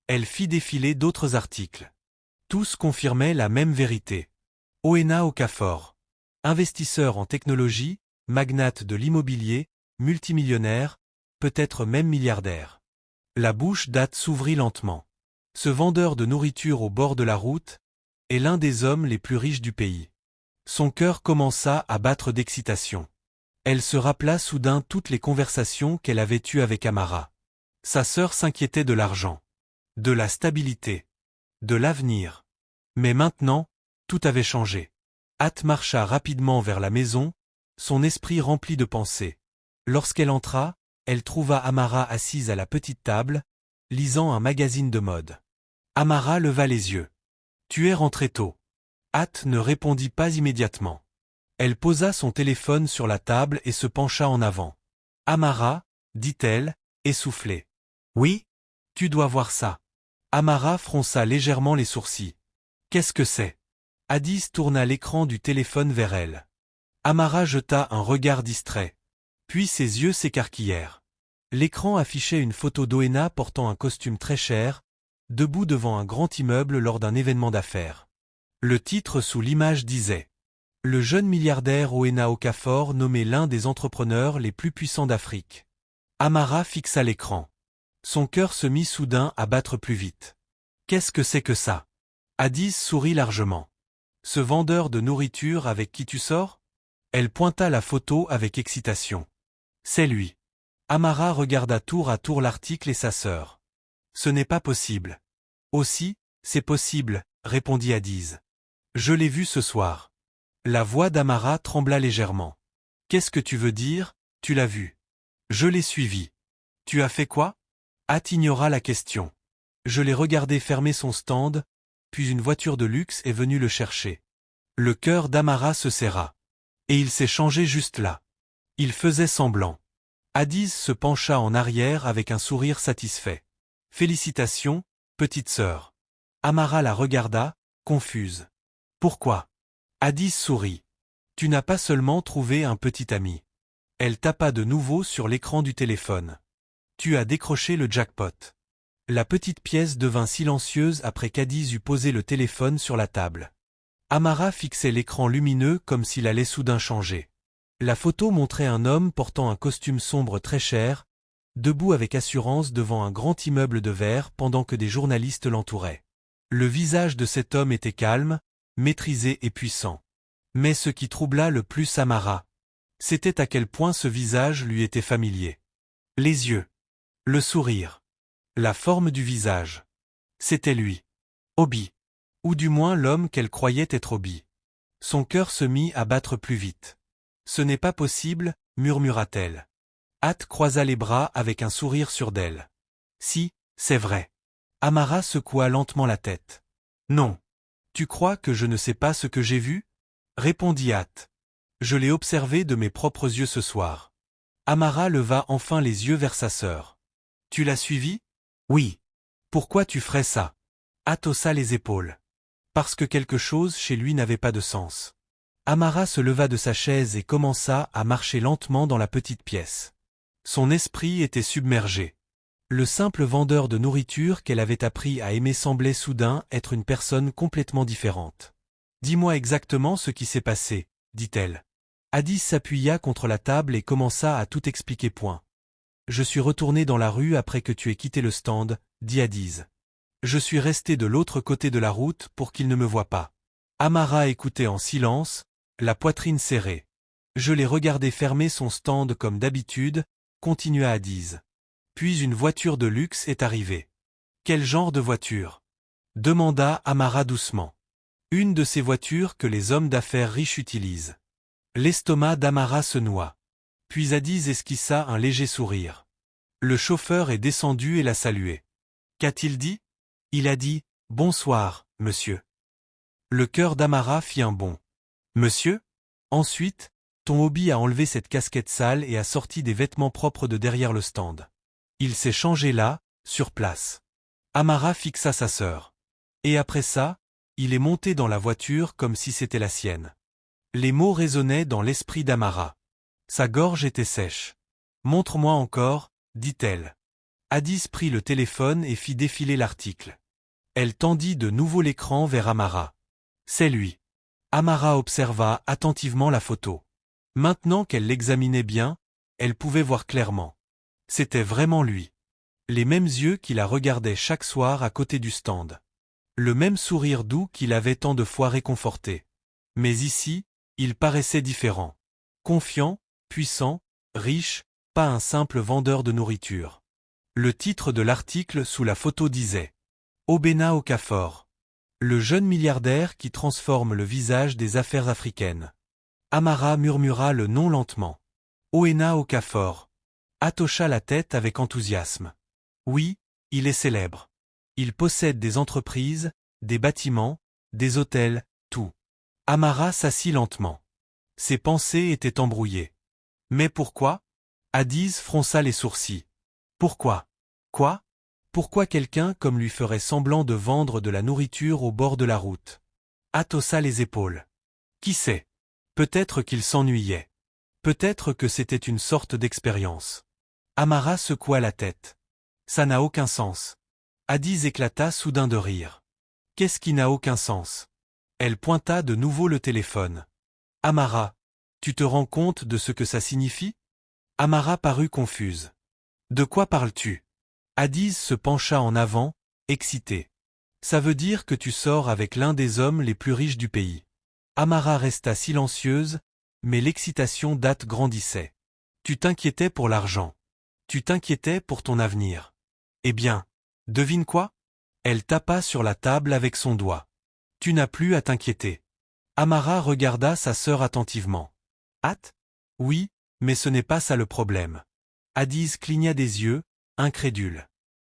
Elle fit défiler d'autres articles. Tous confirmaient la même vérité. Oena Okafor. Investisseur en technologie, magnate de l'immobilier, multimillionnaire, peut-être même milliardaire. La bouche d'Hat s'ouvrit lentement. Ce vendeur de nourriture au bord de la route est l'un des hommes les plus riches du pays. Son cœur commença à battre d'excitation. Elle se rappela soudain toutes les conversations qu'elle avait eues avec Amara. Sa sœur s'inquiétait de l'argent, de la stabilité, de l'avenir. Mais maintenant, tout avait changé. Hat marcha rapidement vers la maison, son esprit rempli de pensées. Lorsqu'elle entra, elle trouva Amara assise à la petite table, lisant un magazine de mode. Amara leva les yeux. « Tu es rentré tôt. » Hat ne répondit pas immédiatement. Elle posa son téléphone sur la table et se pencha en avant. « Amara, » dit-elle, essoufflée. « Oui, tu dois voir ça. » Amara fronça légèrement les sourcils. « Qu'est-ce que c'est ?» Addis tourna l'écran du téléphone vers elle. Amara jeta un regard distrait. Puis ses yeux s'écarquillèrent. L'écran affichait une photo d'Oena portant un costume très cher, debout devant un grand immeuble lors d'un événement d'affaires. Le titre sous l'image disait « Le jeune milliardaire Oena Okafor nommé l'un des entrepreneurs les plus puissants d'Afrique. » Amara fixa l'écran. Son cœur se mit soudain à battre plus vite. « Qu'est-ce que c'est que ça ?» Addis sourit largement. « Ce vendeur de nourriture avec qui tu sors ?» Elle pointa la photo avec excitation. « C'est lui. » Amara regarda tour à tour l'article et sa sœur. « Ce n'est pas possible. »« Aussi, c'est possible, » répondit Addis. « Je l'ai vu ce soir. » La voix d'Amara trembla légèrement. « Qu'est-ce que tu veux dire, tu l'as vu ?»« Je l'ai suivi. »« Tu as fait quoi ?» Hat ignora la question. « Je l'ai regardé fermer son stand, puis une voiture de luxe est venue le chercher. » Le cœur d'Amara se serra. Et il s'est changé juste là. Il faisait semblant. Addis se pencha en arrière avec un sourire satisfait. « Félicitations, petite sœur. » Amara la regarda, confuse. « Pourquoi ?» Addis sourit. « Tu n'as pas seulement trouvé un petit ami. » Elle tapa de nouveau sur l'écran du téléphone. « Tu as décroché le jackpot. » La petite pièce devint silencieuse après qu'Addis eut posé le téléphone sur la table. Amara fixait l'écran lumineux comme s'il allait soudain changer. La photo montrait un homme portant un costume sombre très cher, debout avec assurance devant un grand immeuble de verre pendant que des journalistes l'entouraient. Le visage de cet homme était calme, maîtrisé et puissant. Mais ce qui troubla le plus Amara, c'était à quel point ce visage lui était familier. Les yeux, le sourire, la forme du visage. C'était lui. Obi. Ou du moins l'homme qu'elle croyait être Obi. Son cœur se mit à battre plus vite. « Ce n'est pas possible, » murmura-t-elle. Hat croisa les bras avec un sourire sûr d'elle. « Si, c'est vrai. » Amara secoua lentement la tête. Non. Tu crois que je ne sais pas ce que j'ai vu? Répondit At. Je l'ai observé de mes propres yeux ce soir. Amara leva enfin les yeux vers sa sœur. Tu l'as suivi? Oui. Pourquoi tu ferais ça? At haussa les épaules. Parce que quelque chose chez lui n'avait pas de sens. Amara se leva de sa chaise et commença à marcher lentement dans la petite pièce. Son esprit était submergé. Le simple vendeur de nourriture qu'elle avait appris à aimer semblait soudain être une personne complètement différente. Dis-moi exactement ce qui s'est passé, dit-elle. Addis s'appuya contre la table et commença à tout expliquer. Je suis retourné dans la rue après que tu aies quitté le stand, dit Addis. Je suis resté de l'autre côté de la route pour qu'il ne me voie pas. Amara écoutait en silence, la poitrine serrée. Je l'ai regardé fermer son stand comme d'habitude, continua Addis. Puis une voiture de luxe est arrivée. Quel genre de voiture? Demanda Amara doucement. Une de ces voitures que les hommes d'affaires riches utilisent. L'estomac d'Amara se noua. Puis Addis esquissa un léger sourire. Le chauffeur est descendu et l'a salué. Qu'a-t-il dit? Il a dit « Bonsoir, monsieur ». Le cœur d'Amara fit un bond. « Monsieur ?» Ensuite, ton hobby a enlevé cette casquette sale et a sorti des vêtements propres de derrière le stand. Il s'est changé là, sur place. Amara fixa sa sœur. Et après ça, il est monté dans la voiture comme si c'était la sienne. Les mots résonnaient dans l'esprit d'Amara. Sa gorge était sèche. « Montre-moi encore », dit-elle. Addis prit le téléphone et fit défiler l'article. Elle tendit de nouveau l'écran vers Amara. « C'est lui. » Amara observa attentivement la photo. Maintenant qu'elle l'examinait bien, elle pouvait voir clairement. C'était vraiment lui. Les mêmes yeux qui la regardaient chaque soir à côté du stand. Le même sourire doux qui l'avait tant de fois réconforté. Mais ici, il paraissait différent. Confiant, puissant, riche, pas un simple vendeur de nourriture. Le titre de l'article sous la photo disait « Obena Okafor, le jeune milliardaire qui transforme le visage des affaires africaines ». Amara murmura le nom lentement. Obena Okafor. At hocha la tête avec enthousiasme. Oui, il est célèbre. Il possède des entreprises, des bâtiments, des hôtels, tout. Amara s'assit lentement. Ses pensées étaient embrouillées. Mais pourquoi? Addis fronça les sourcils. Pourquoi? Quoi? Pourquoi quelqu'un comme lui ferait semblant de vendre de la nourriture au bord de la route? At haussa les épaules. Qui sait? Peut-être qu'il s'ennuyait. Peut-être que c'était une sorte d'expérience. Amara secoua la tête. Ça n'a aucun sens. Addis éclata soudain de rire. Qu'est-ce qui n'a aucun sens? Elle pointa de nouveau le téléphone. Amara, tu te rends compte de ce que ça signifie? Amara parut confuse. De quoi parles-tu? Addis se pencha en avant, excité. Ça veut dire que tu sors avec l'un des hommes les plus riches du pays. Amara resta silencieuse, mais l'excitation d'At grandissait. Tu t'inquiétais pour l'argent. Tu t'inquiétais pour ton avenir. Eh bien, devine quoi? Elle tapa sur la table avec son doigt. Tu n'as plus à t'inquiéter. Amara regarda sa sœur attentivement. At? Oui, mais ce n'est pas ça le problème. Addis cligna des yeux, incrédule.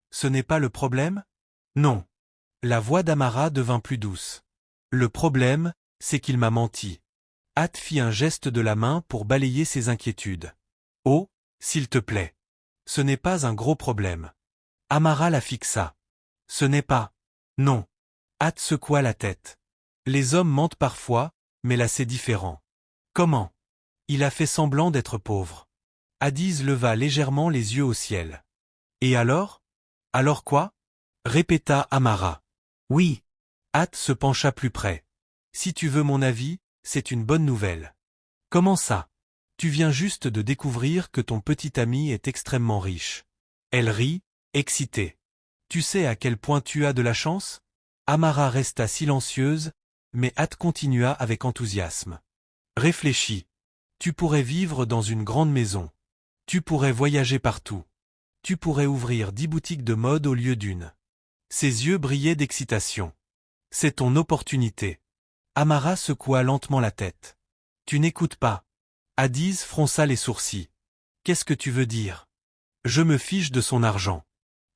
Ce n'est pas le problème? Non. La voix d'Amara devint plus douce. Le problème, c'est qu'il m'a menti. At fit un geste de la main pour balayer ses inquiétudes. Oh, s'il te plaît. Ce n'est pas un gros problème. Amara la fixa. Ce n'est pas. Non. At secoua la tête. Les hommes mentent parfois, mais là c'est différent. Comment? Il a fait semblant d'être pauvre. Addis leva légèrement les yeux au ciel. Et alors? Alors quoi? Répéta Amara. Oui. At se pencha plus près. Si tu veux mon avis, c'est une bonne nouvelle. Comment ça? Tu viens juste de découvrir que ton petit ami est extrêmement riche. Elle rit, excitée. Tu sais à quel point tu as de la chance? Amara resta silencieuse, mais At continua avec enthousiasme. Réfléchis. Tu pourrais vivre dans une grande maison. Tu pourrais voyager partout. Tu pourrais ouvrir 10 boutiques de mode au lieu d'une. Ses yeux brillaient d'excitation. C'est ton opportunité. Amara secoua lentement la tête. Tu n'écoutes pas. Addis fronça les sourcils. Qu'est-ce que tu veux dire? Je me fiche de son argent.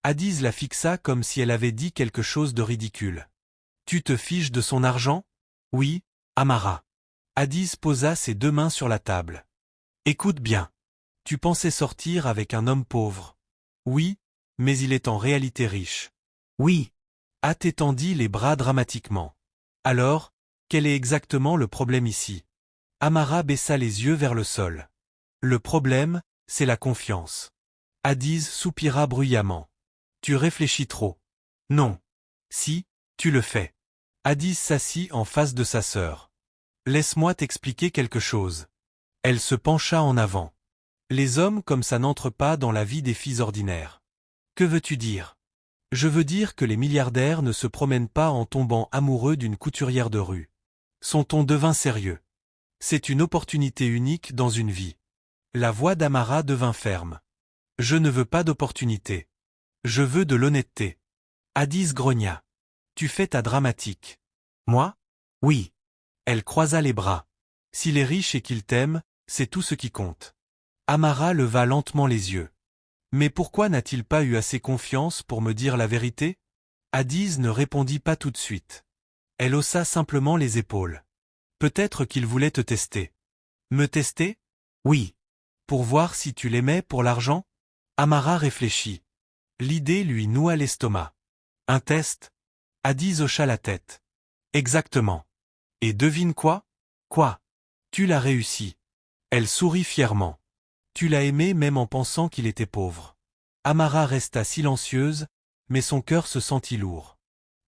Adiz la fixa comme si elle avait dit quelque chose de ridicule. Tu te fiches de son argent? Oui, Amara. Adiz posa ses deux mains sur la table. Écoute bien. Tu pensais sortir avec un homme pauvre. Oui, mais il est en réalité riche. Oui. At étendit les bras dramatiquement. Alors, quel est exactement le problème ici? Amara baissa les yeux vers le sol. Le problème, c'est la confiance. Adiz soupira bruyamment. Tu réfléchis trop. Non. Si, tu le fais. Adiz s'assit en face de sa sœur. Laisse-moi t'expliquer quelque chose. Elle se pencha en avant. Les hommes comme ça n'entrent pas dans la vie des filles ordinaires. Que veux-tu dire? Je veux dire que les milliardaires ne se promènent pas en tombant amoureux d'une couturière de rue. Son ton devint sérieux. C'est une opportunité unique dans une vie. La voix d'Amara devint ferme. Je ne veux pas d'opportunité. Je veux de l'honnêteté. Adiz grogna. Tu fais ta dramatique. Moi? Oui. Elle croisa les bras. S'il est riche et qu'il t'aime, c'est tout ce qui compte. Amara leva lentement les yeux. Mais pourquoi n'a-t-il pas eu assez confiance pour me dire la vérité? Adiz ne répondit pas tout de suite. Elle haussa simplement les épaules. Peut-être qu'il voulait te tester. Me tester? Oui. Pour voir si tu l'aimais pour l'argent? Amara réfléchit. L'idée lui noua l'estomac. Un test? Adiz hocha la tête. Exactement. Et devine quoi? Quoi? Tu l'as réussi. Elle sourit fièrement. Tu l'as aimé même en pensant qu'il était pauvre. Amara resta silencieuse, mais son cœur se sentit lourd.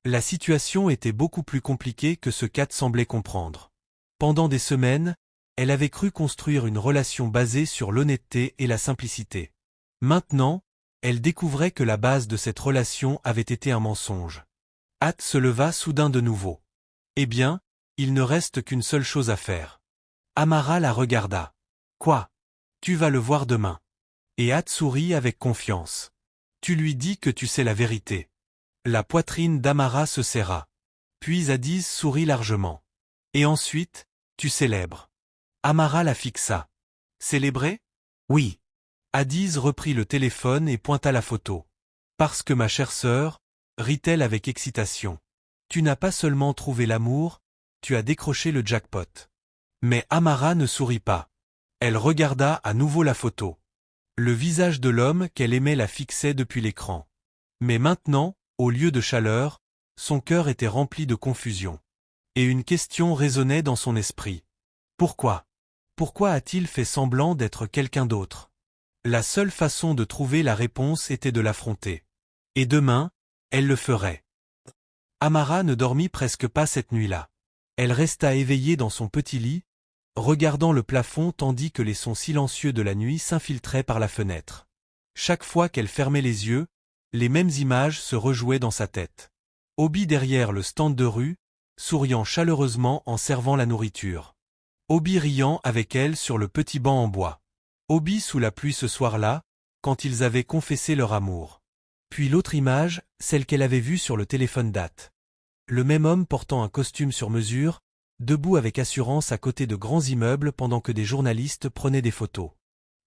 La situation était beaucoup plus compliquée que ce qu'At semblait comprendre. Pendant des semaines, elle avait cru construire une relation basée sur l'honnêteté et la simplicité. Maintenant, elle découvrait que la base de cette relation avait été un mensonge. At se leva soudain de nouveau. Eh bien, il ne reste qu'une seule chose à faire. Amara la regarda. Quoi? Tu vas le voir demain. Et At sourit avec confiance. Tu lui dis que tu sais la vérité. La poitrine d'Amara se serra. Puis Adiz sourit largement. Et ensuite, tu célèbres. Amara la fixa. Célébrer? Oui. Adiz reprit le téléphone et pointa la photo. Parce que ma chère sœur, rit-elle avec excitation. Tu n'as pas seulement trouvé l'amour, tu as décroché le jackpot. Mais Amara ne sourit pas. Elle regarda à nouveau la photo. Le visage de l'homme qu'elle aimait la fixait depuis l'écran. Mais maintenant, au lieu de chaleur, son cœur était rempli de confusion. Et une question résonnait dans son esprit. Pourquoi? Pourquoi a-t-il fait semblant d'être quelqu'un d'autre? La seule façon de trouver la réponse était de l'affronter. Et demain, elle le ferait. Amara ne dormit presque pas cette nuit-là. Elle resta éveillée dans son petit lit, regardant le plafond tandis que les sons silencieux de la nuit s'infiltraient par la fenêtre. Chaque fois qu'elle fermait les yeux, les mêmes images se rejouaient dans sa tête. Obi derrière le stand de rue, souriant chaleureusement en servant la nourriture. Obi riant avec elle sur le petit banc en bois. Obi sous la pluie ce soir-là, quand ils avaient confessé leur amour. Puis l'autre image, celle qu'elle avait vue sur le téléphone d'At. Le même homme portant un costume sur mesure, debout avec assurance à côté de grands immeubles pendant que des journalistes prenaient des photos.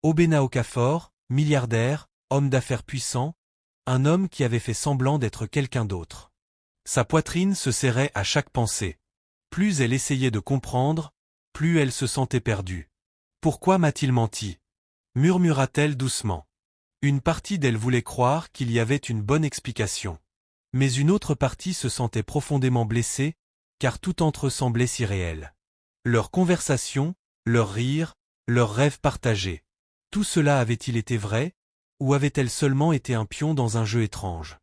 Obena Okafor, milliardaire, homme d'affaires puissant, un homme qui avait fait semblant d'être quelqu'un d'autre. Sa poitrine se serrait à chaque pensée. Plus elle essayait de comprendre, plus elle se sentait perdue. Pourquoi m'a-t-il menti? Murmura-t-elle doucement. Une partie d'elle voulait croire qu'il y avait une bonne explication. Mais une autre partie se sentait profondément blessée, car tout entre eux semblait si réel. Leur conversation, leurs rires, leurs rêves partagés. Tout cela avait-il été vrai, ou avait-elle seulement été un pion dans un jeu étrange?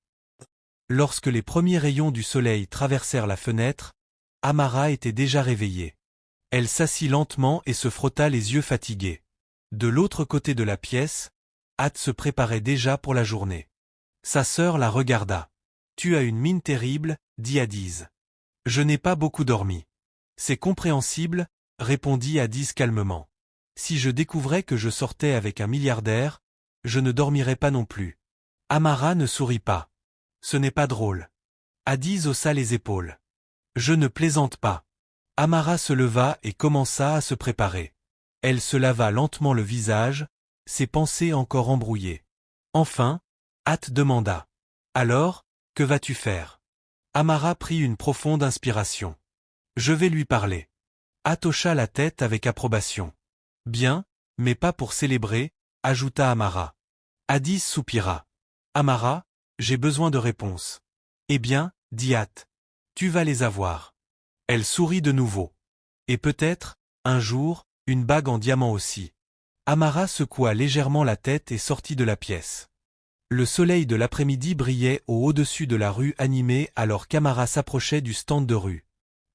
Lorsque les premiers rayons du soleil traversèrent la fenêtre, Amara était déjà réveillée. Elle s'assit lentement et se frotta les yeux fatigués. De l'autre côté de la pièce, At se préparait déjà pour la journée. Sa sœur la regarda. « Tu as une mine terrible, dit Adiz. »« Je n'ai pas beaucoup dormi. »« C'est compréhensible, » répondit Adiz calmement. « Si je découvrais que je sortais avec un milliardaire, je ne dormirais pas non plus. » Amara ne sourit pas. « Ce n'est pas drôle. » Adiz haussa les épaules. « Je ne plaisante pas. » Amara se leva et commença à se préparer. Elle se lava lentement le visage, ses pensées encore embrouillées. Enfin, At demanda. Alors, que vas-tu faire? Amara prit une profonde inspiration. Je vais lui parler. At hocha la tête avec approbation. Bien, mais pas pour célébrer, ajouta Amara. Addis soupira. Amara, j'ai besoin de réponses. Eh bien, dit At. Tu vas les avoir. Elle sourit de nouveau. Et peut-être, un jour, une bague en diamant aussi. Amara secoua légèrement la tête et sortit de la pièce. Le soleil de l'après-midi brillait au-dessus de la rue animée alors qu'Amara s'approchait du stand de rue.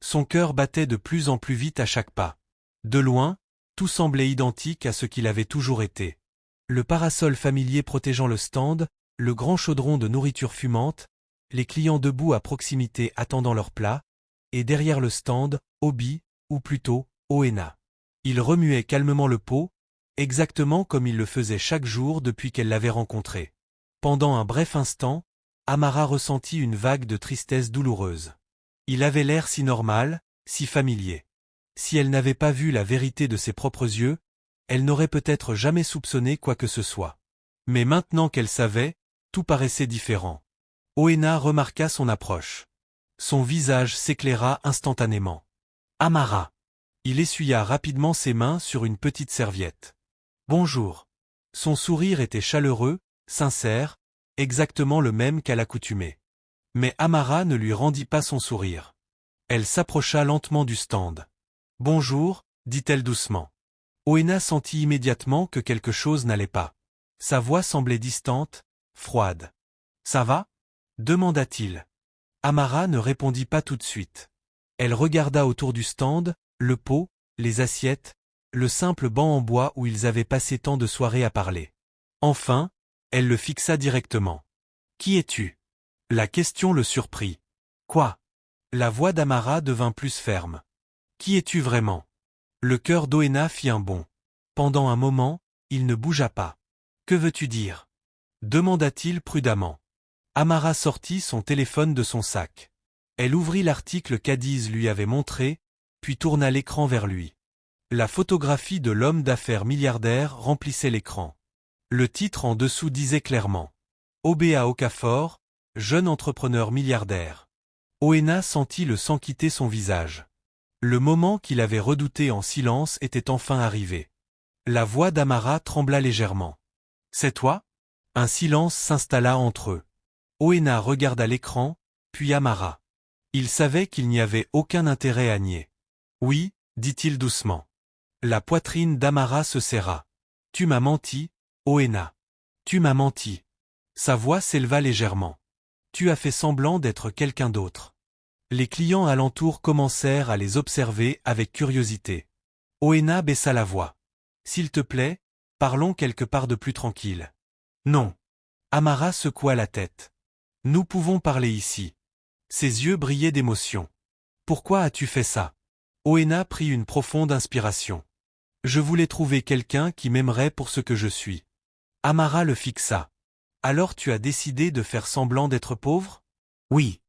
Son cœur battait de plus en plus vite à chaque pas. De loin, tout semblait identique à ce qu'il avait toujours été. Le parasol familier protégeant le stand, le grand chaudron de nourriture fumante, les clients debout à proximité attendant leur plat, et derrière le stand, Obi, ou plutôt, Oena. Il remuait calmement le pot, exactement comme il le faisait chaque jour depuis qu'elle l'avait rencontré. Pendant un bref instant, Amara ressentit une vague de tristesse douloureuse. Il avait l'air si normal, si familier. Si elle n'avait pas vu la vérité de ses propres yeux, elle n'aurait peut-être jamais soupçonné quoi que ce soit. Mais maintenant qu'elle savait, tout paraissait différent. Oena remarqua son approche. Son visage s'éclaira instantanément. Amara. Il essuya rapidement ses mains sur une petite serviette. Bonjour. Son sourire était chaleureux, sincère, exactement le même qu'à l'accoutumée. Mais Amara ne lui rendit pas son sourire. Elle s'approcha lentement du stand. Bonjour, dit-elle doucement. Oena sentit immédiatement que quelque chose n'allait pas. Sa voix semblait distante, froide. Ça va? Demanda-t-il. Amara ne répondit pas tout de suite. Elle regarda autour du stand, le pot, les assiettes, le simple banc en bois où ils avaient passé tant de soirées à parler. Enfin, elle le fixa directement. Qui es-tu? La question le surprit. Quoi? La voix d'Amara devint plus ferme. Qui es-tu vraiment? Le cœur d'Oena fit un bond. Pendant un moment, il ne bougea pas. Que veux-tu dire? Demanda-t-il prudemment. Amara sortit son téléphone de son sac. Elle ouvrit l'article qu'Addis lui avait montré, puis tourna l'écran vers lui. La photographie de l'homme d'affaires milliardaire remplissait l'écran. Le titre en dessous disait clairement « Obea Okafor, jeune entrepreneur milliardaire ». Oena sentit le sang quitter son visage. Le moment qu'il avait redouté en silence était enfin arrivé. La voix d'Amara trembla légèrement. « C'est toi ?» Un silence s'installa entre eux. Oena regarda l'écran, puis Amara. Il savait qu'il n'y avait aucun intérêt à nier. « Oui, dit-il doucement. » La poitrine d'Amara se serra. « Tu m'as menti, Oena. Tu m'as menti. » Sa voix s'éleva légèrement. « Tu as fait semblant d'être quelqu'un d'autre. » Les clients alentour commencèrent à les observer avec curiosité. Oena baissa la voix. « S'il te plaît, parlons quelque part de plus tranquille. » Non. Amara secoua la tête. « Nous pouvons parler ici. » Ses yeux brillaient d'émotion. « Pourquoi as-tu fait ça? » Oena prit une profonde inspiration. « Je voulais trouver quelqu'un qui m'aimerait pour ce que je suis. » Amara le fixa. « Alors tu as décidé de faire semblant d'être pauvre? » Oui.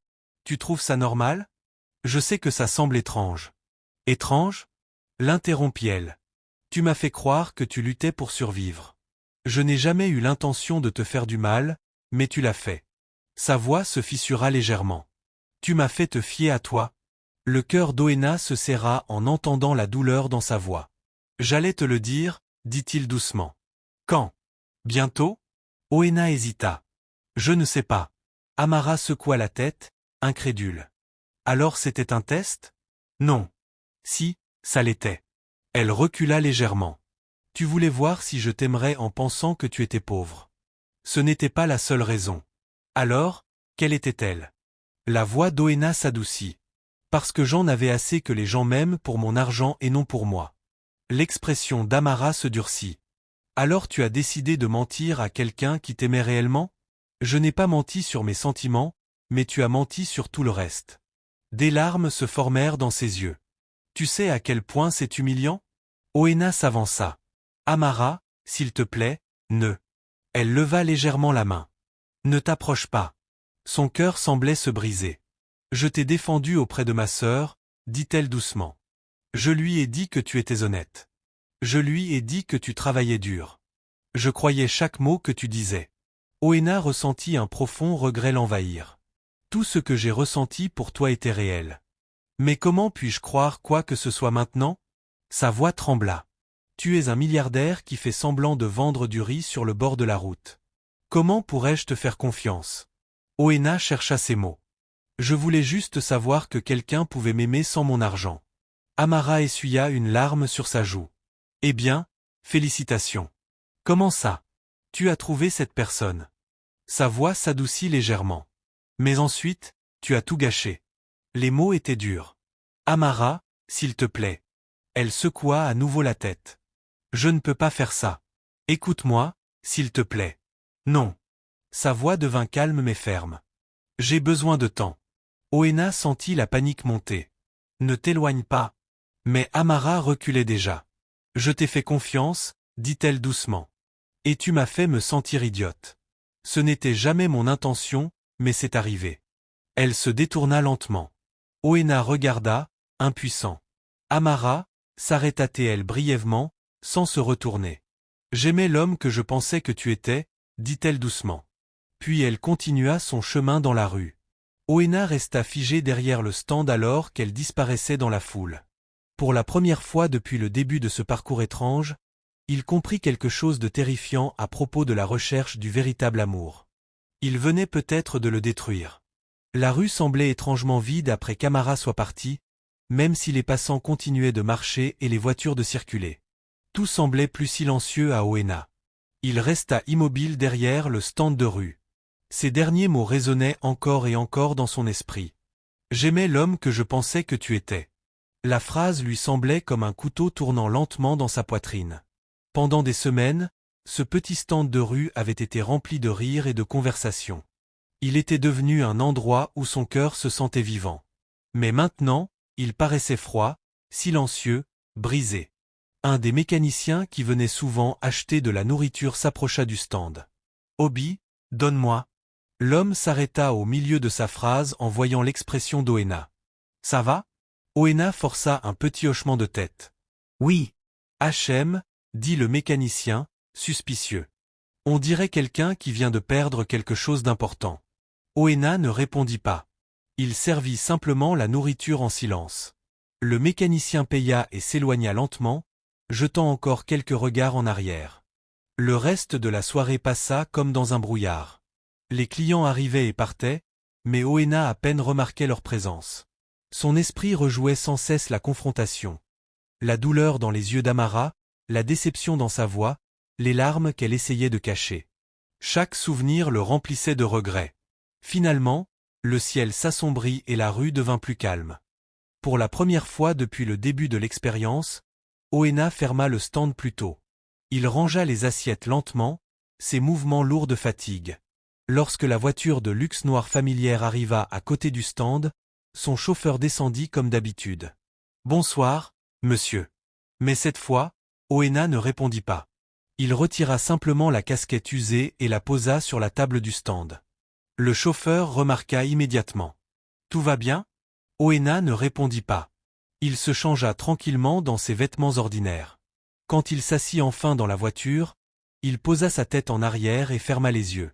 Tu trouves ça normal? Je sais que ça semble étrange. Étrange? L'interrompit-elle. Tu m'as fait croire que tu luttais pour survivre. Je n'ai jamais eu l'intention de te faire du mal, mais tu l'as fait. Sa voix se fissura légèrement. Tu m'as fait te fier à toi. Le cœur d'Oena se serra en entendant la douleur dans sa voix. J'allais te le dire, dit-il doucement. Quand? Bientôt? Oena hésita. Je ne sais pas. Amara secoua la tête, incrédule. Alors c'était un test? Non. Si, ça l'était. Elle recula légèrement. Tu voulais voir si je t'aimerais en pensant que tu étais pauvre. Ce n'était pas la seule raison. Alors, quelle était-elle? La voix d'Oena s'adoucit. Parce que j'en avais assez que les gens m'aiment pour mon argent et non pour moi. L'expression d'Amara se durcit. Alors tu as décidé de mentir à quelqu'un qui t'aimait réellement? Je n'ai pas menti sur mes sentiments, mais tu as menti sur tout le reste. Des larmes se formèrent dans ses yeux. Tu sais à quel point c'est humiliant? Oena s'avança. Amara, s'il te plaît, ne. Elle leva légèrement la main. Ne t'approche pas. Son cœur semblait se briser. Je t'ai défendu auprès de ma sœur, dit-elle doucement. Je lui ai dit que tu étais honnête. Je lui ai dit que tu travaillais dur. Je croyais chaque mot que tu disais. Oena ressentit un profond regret l'envahir. Tout ce que j'ai ressenti pour toi était réel. Mais comment puis-je croire quoi que ce soit maintenant? Sa voix trembla. Tu es un milliardaire qui fait semblant de vendre du riz sur le bord de la route. Comment pourrais-je te faire confiance? Oena chercha ses mots. Je voulais juste savoir que quelqu'un pouvait m'aimer sans mon argent. Amara essuya une larme sur sa joue. Eh bien, félicitations. Comment ça? Tu as trouvé cette personne. Sa voix s'adoucit légèrement. Mais ensuite, tu as tout gâché. Les mots étaient durs. Amara, s'il te plaît. Elle secoua à nouveau la tête. Je ne peux pas faire ça. Écoute-moi, s'il te plaît. Non. Sa voix devint calme mais ferme. J'ai besoin de temps. Oena sentit la panique monter. Ne t'éloigne pas. Mais Amara reculait déjà. Je t'ai fait confiance, dit-elle doucement. Et tu m'as fait me sentir idiote. Ce n'était jamais mon intention, mais c'est arrivé. Elle se détourna lentement. Oena regarda, impuissant. Amara, s'arrêta-t-elle brièvement, sans se retourner. J'aimais l'homme que je pensais que tu étais, dit-elle doucement. Puis elle continua son chemin dans la rue. Oena resta figée derrière le stand alors qu'elle disparaissait dans la foule. Pour la première fois depuis le début de ce parcours étrange, il comprit quelque chose de terrifiant à propos de la recherche du véritable amour. Il venait peut-être de le détruire. La rue semblait étrangement vide après qu'Amara soit partie, même si les passants continuaient de marcher et les voitures de circuler. Tout semblait plus silencieux à Oena. Il resta immobile derrière le stand de rue. Ces derniers mots résonnaient encore et encore dans son esprit. J'aimais l'homme que je pensais que tu étais. La phrase lui semblait comme un couteau tournant lentement dans sa poitrine. Pendant des semaines, ce petit stand de rue avait été rempli de rires et de conversations. Il était devenu un endroit où son cœur se sentait vivant. Mais maintenant, il paraissait froid, silencieux, brisé. Un des mécaniciens qui venait souvent acheter de la nourriture s'approcha du stand. « Obi, donne-moi. » L'homme s'arrêta au milieu de sa phrase en voyant l'expression d'Oena. « Ça va ?» Oena força un petit hochement de tête. « Oui. »« Hachem, » dit le mécanicien, suspicieux. « On dirait quelqu'un qui vient de perdre quelque chose d'important. » Oena ne répondit pas. Il servit simplement la nourriture en silence. Le mécanicien paya et s'éloigna lentement, jetant encore quelques regards en arrière. Le reste de la soirée passa comme dans un brouillard. Les clients arrivaient et partaient, mais Oena à peine remarquait leur présence. Son esprit rejouait sans cesse la confrontation. La douleur dans les yeux d'Amara, la déception dans sa voix, les larmes qu'elle essayait de cacher. Chaque souvenir le remplissait de regrets. Finalement, le ciel s'assombrit et la rue devint plus calme. Pour la première fois depuis le début de l'expérience, Oena ferma le stand plus tôt. Il rangea les assiettes lentement, ses mouvements lourds de fatigue. Lorsque la voiture de luxe noire familière arriva à côté du stand, son chauffeur descendit comme d'habitude. « Bonsoir, monsieur. » Mais cette fois, Oena ne répondit pas. Il retira simplement la casquette usée et la posa sur la table du stand. Le chauffeur remarqua immédiatement. « Tout va bien ?» Oena ne répondit pas. Il se changea tranquillement dans ses vêtements ordinaires. Quand il s'assit enfin dans la voiture, il posa sa tête en arrière et ferma les yeux.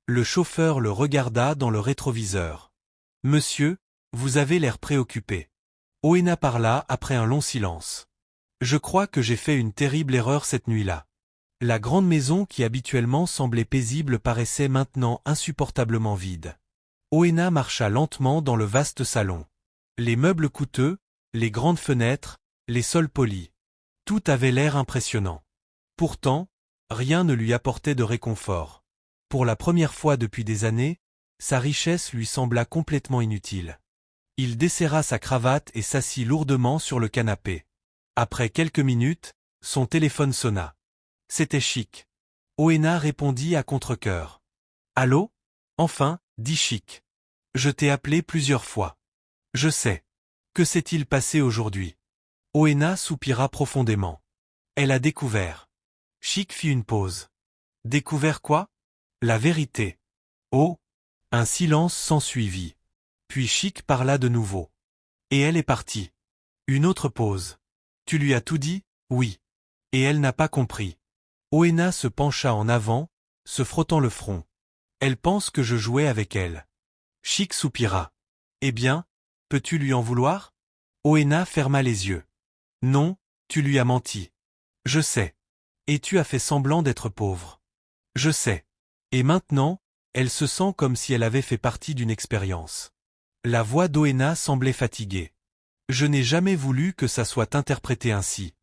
Le chauffeur le regarda dans le rétroviseur. « Monsieur, vous avez l'air préoccupé. » Oena parla après un long silence. « Je crois que j'ai fait une terrible erreur cette nuit-là. » La grande maison qui habituellement semblait paisible paraissait maintenant insupportablement vide. Oena marcha lentement dans le vaste salon. Les meubles coûteux, les grandes fenêtres, les sols polis. Tout avait l'air impressionnant. Pourtant, rien ne lui apportait de réconfort. Pour la première fois depuis des années, sa richesse lui sembla complètement inutile. Il desserra sa cravate et s'assit lourdement sur le canapé. Après quelques minutes, son téléphone sonna. C'était Chic. Oena répondit à contre-cœur. « Allô ? » Enfin, dit Chic. « Je t'ai appelé plusieurs fois. »« Je sais. Que s'est-il passé aujourd'hui ?» Oena soupira profondément. Elle a découvert. Chic fit une pause. « Découvert quoi ? » ?»« La vérité. »« Oh !» Un silence s'ensuivit. Puis Chic parla de nouveau. « Et elle est partie. » Une autre pause. « Tu lui as tout dit ? » ?»« Oui. » « Et elle n'a pas compris. » Oena se pencha en avant, se frottant le front. Elle pense que je jouais avec elle. Chic soupira. Eh bien, peux-tu lui en vouloir? Oena ferma les yeux. Non, tu lui as menti. Je sais. Et tu as fait semblant d'être pauvre. Je sais. Et maintenant, elle se sent comme si elle avait fait partie d'une expérience. La voix d'Oena semblait fatiguée. Je n'ai jamais voulu que ça soit interprété ainsi.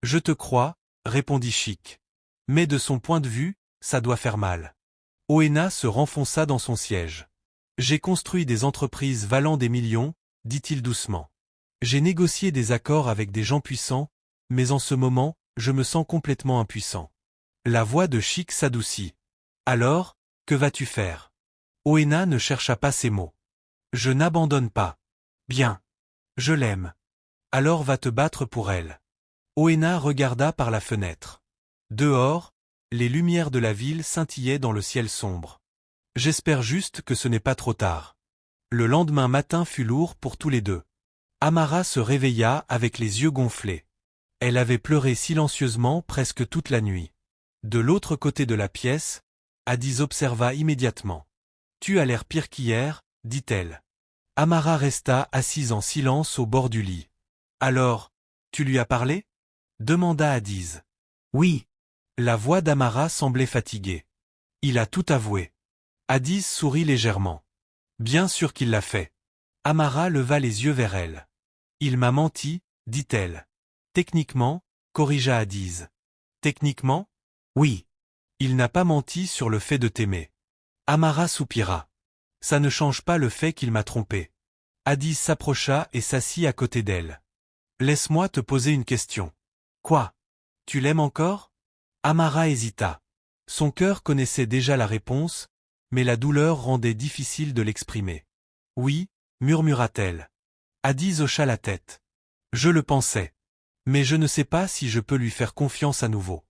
Je te crois, répondit Chic. Mais de son point de vue, ça doit faire mal. Oena se renfonça dans son siège. J'ai construit des entreprises valant des millions, dit-il doucement. J'ai négocié des accords avec des gens puissants, mais en ce moment, je me sens complètement impuissant. La voix de Chic s'adoucit. Alors, que vas-tu faire? Oena ne chercha pas ses mots. Je n'abandonne pas. Bien. Je l'aime. Alors va te battre pour elle. Oena regarda par la fenêtre. Dehors, les lumières de la ville scintillaient dans le ciel sombre. J'espère juste que ce n'est pas trop tard. Le lendemain matin fut lourd pour tous les deux. Amara se réveilla avec les yeux gonflés. Elle avait pleuré silencieusement presque toute la nuit. De l'autre côté de la pièce, Addis observa immédiatement. « Tu as l'air pire qu'hier, dit-elle. » Amara resta assise en silence au bord du lit. « Alors, tu lui as parlé ?» demanda Addis. « Oui. » La voix d'Amara semblait fatiguée. « Il a tout avoué. » Addis sourit légèrement. « Bien sûr qu'il l'a fait. » Amara leva les yeux vers elle. « Il m'a menti, dit-elle. »« Techniquement, » corrigea Addis. « Techniquement? Oui. Il n'a pas menti sur le fait de t'aimer. » Amara soupira. « Ça ne change pas le fait qu'il m'a trompé. » Addis s'approcha et s'assit à côté d'elle. « Laisse-moi te poser une question. »« Quoi? Tu l'aimes encore ?» Amara hésita. Son cœur connaissait déjà la réponse, mais la douleur rendait difficile de l'exprimer. « Oui, » murmura-t-elle. Addis hocha la tête. « Je le pensais. Mais je ne sais pas si je peux lui faire confiance à nouveau. »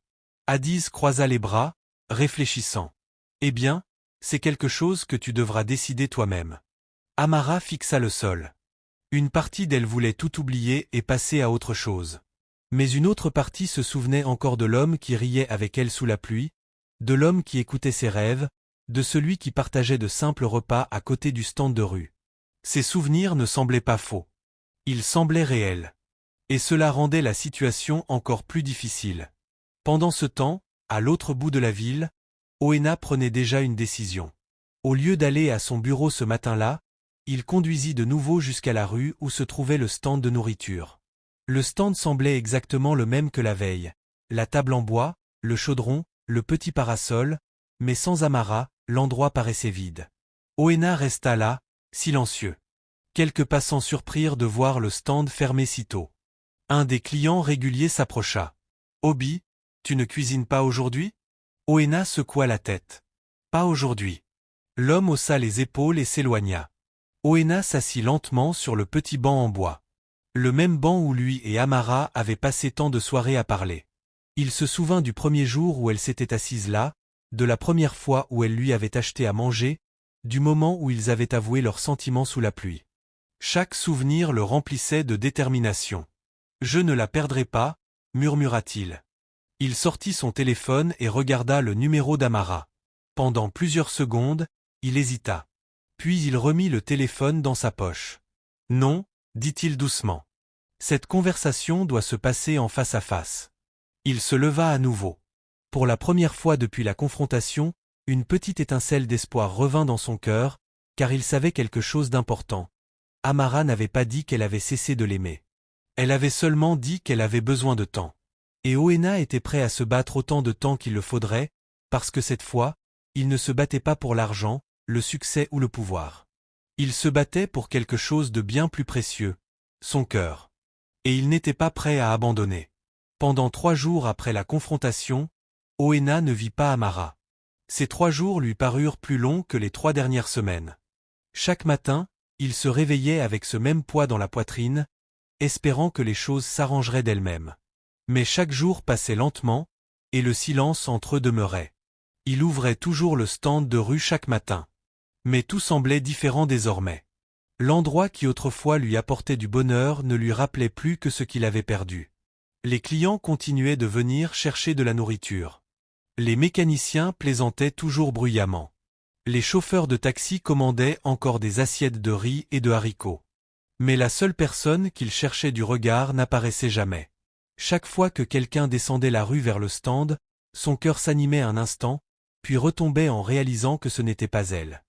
Addis croisa les bras, réfléchissant. « Eh bien, c'est quelque chose que tu devras décider toi-même. » Amara fixa le sol. Une partie d'elle voulait tout oublier et passer à autre chose. Mais une autre partie se souvenait encore de l'homme qui riait avec elle sous la pluie, de l'homme qui écoutait ses rêves, de celui qui partageait de simples repas à côté du stand de rue. Ces souvenirs ne semblaient pas faux. Ils semblaient réels. Et cela rendait la situation encore plus difficile. Pendant ce temps, à l'autre bout de la ville, Oena prenait déjà une décision. Au lieu d'aller à son bureau ce matin-là, il conduisit de nouveau jusqu'à la rue où se trouvait le stand de nourriture. Le stand semblait exactement le même que la veille. La table en bois, le chaudron, le petit parasol, mais sans Amara, l'endroit paraissait vide. Oena resta là, silencieux. Quelques passants surprirent de voir le stand fermé si tôt. Un des clients réguliers s'approcha. « Obi, tu ne cuisines pas aujourd'hui ?» Oena secoua la tête. « Pas aujourd'hui. » L'homme haussa les épaules et s'éloigna. Oena s'assit lentement sur le petit banc en bois. Le même banc où lui et Amara avaient passé tant de soirées à parler. Il se souvint du premier jour où elle s'était assise là, de la première fois où elle lui avait acheté à manger, du moment où ils avaient avoué leurs sentiments sous la pluie. Chaque souvenir le remplissait de détermination. « Je ne la perdrai pas, » murmura-t-il. Il sortit son téléphone et regarda le numéro d'Amara. Pendant plusieurs secondes, il hésita. Puis il remit le téléphone dans sa poche. « Non, » dit-il doucement. « Cette conversation doit se passer en face à face. » Il se leva à nouveau. Pour la première fois depuis la confrontation, une petite étincelle d'espoir revint dans son cœur, car il savait quelque chose d'important. Amara n'avait pas dit qu'elle avait cessé de l'aimer. Elle avait seulement dit qu'elle avait besoin de temps. Et Oena était prêt à se battre autant de temps qu'il le faudrait, parce que cette fois, il ne se battait pas pour l'argent, le succès ou le pouvoir. Il se battait pour quelque chose de bien plus précieux, son cœur. Et il n'était pas prêt à abandonner. Pendant 3 jours après la confrontation, Oena ne vit pas Amara. Ces 3 jours lui parurent plus longs que les 3 dernières semaines. Chaque matin, il se réveillait avec ce même poids dans la poitrine, espérant que les choses s'arrangeraient d'elles-mêmes. Mais chaque jour passait lentement, et le silence entre eux demeurait. Il ouvrait toujours le stand de rue chaque matin. Mais tout semblait différent désormais. L'endroit qui autrefois lui apportait du bonheur ne lui rappelait plus que ce qu'il avait perdu. Les clients continuaient de venir chercher de la nourriture. Les mécaniciens plaisantaient toujours bruyamment. Les chauffeurs de taxi commandaient encore des assiettes de riz et de haricots. Mais la seule personne qu'ils cherchaient du regard n'apparaissait jamais. Chaque fois que quelqu'un descendait la rue vers le stand, son cœur s'animait un instant, puis retombait en réalisant que ce n'était pas elle.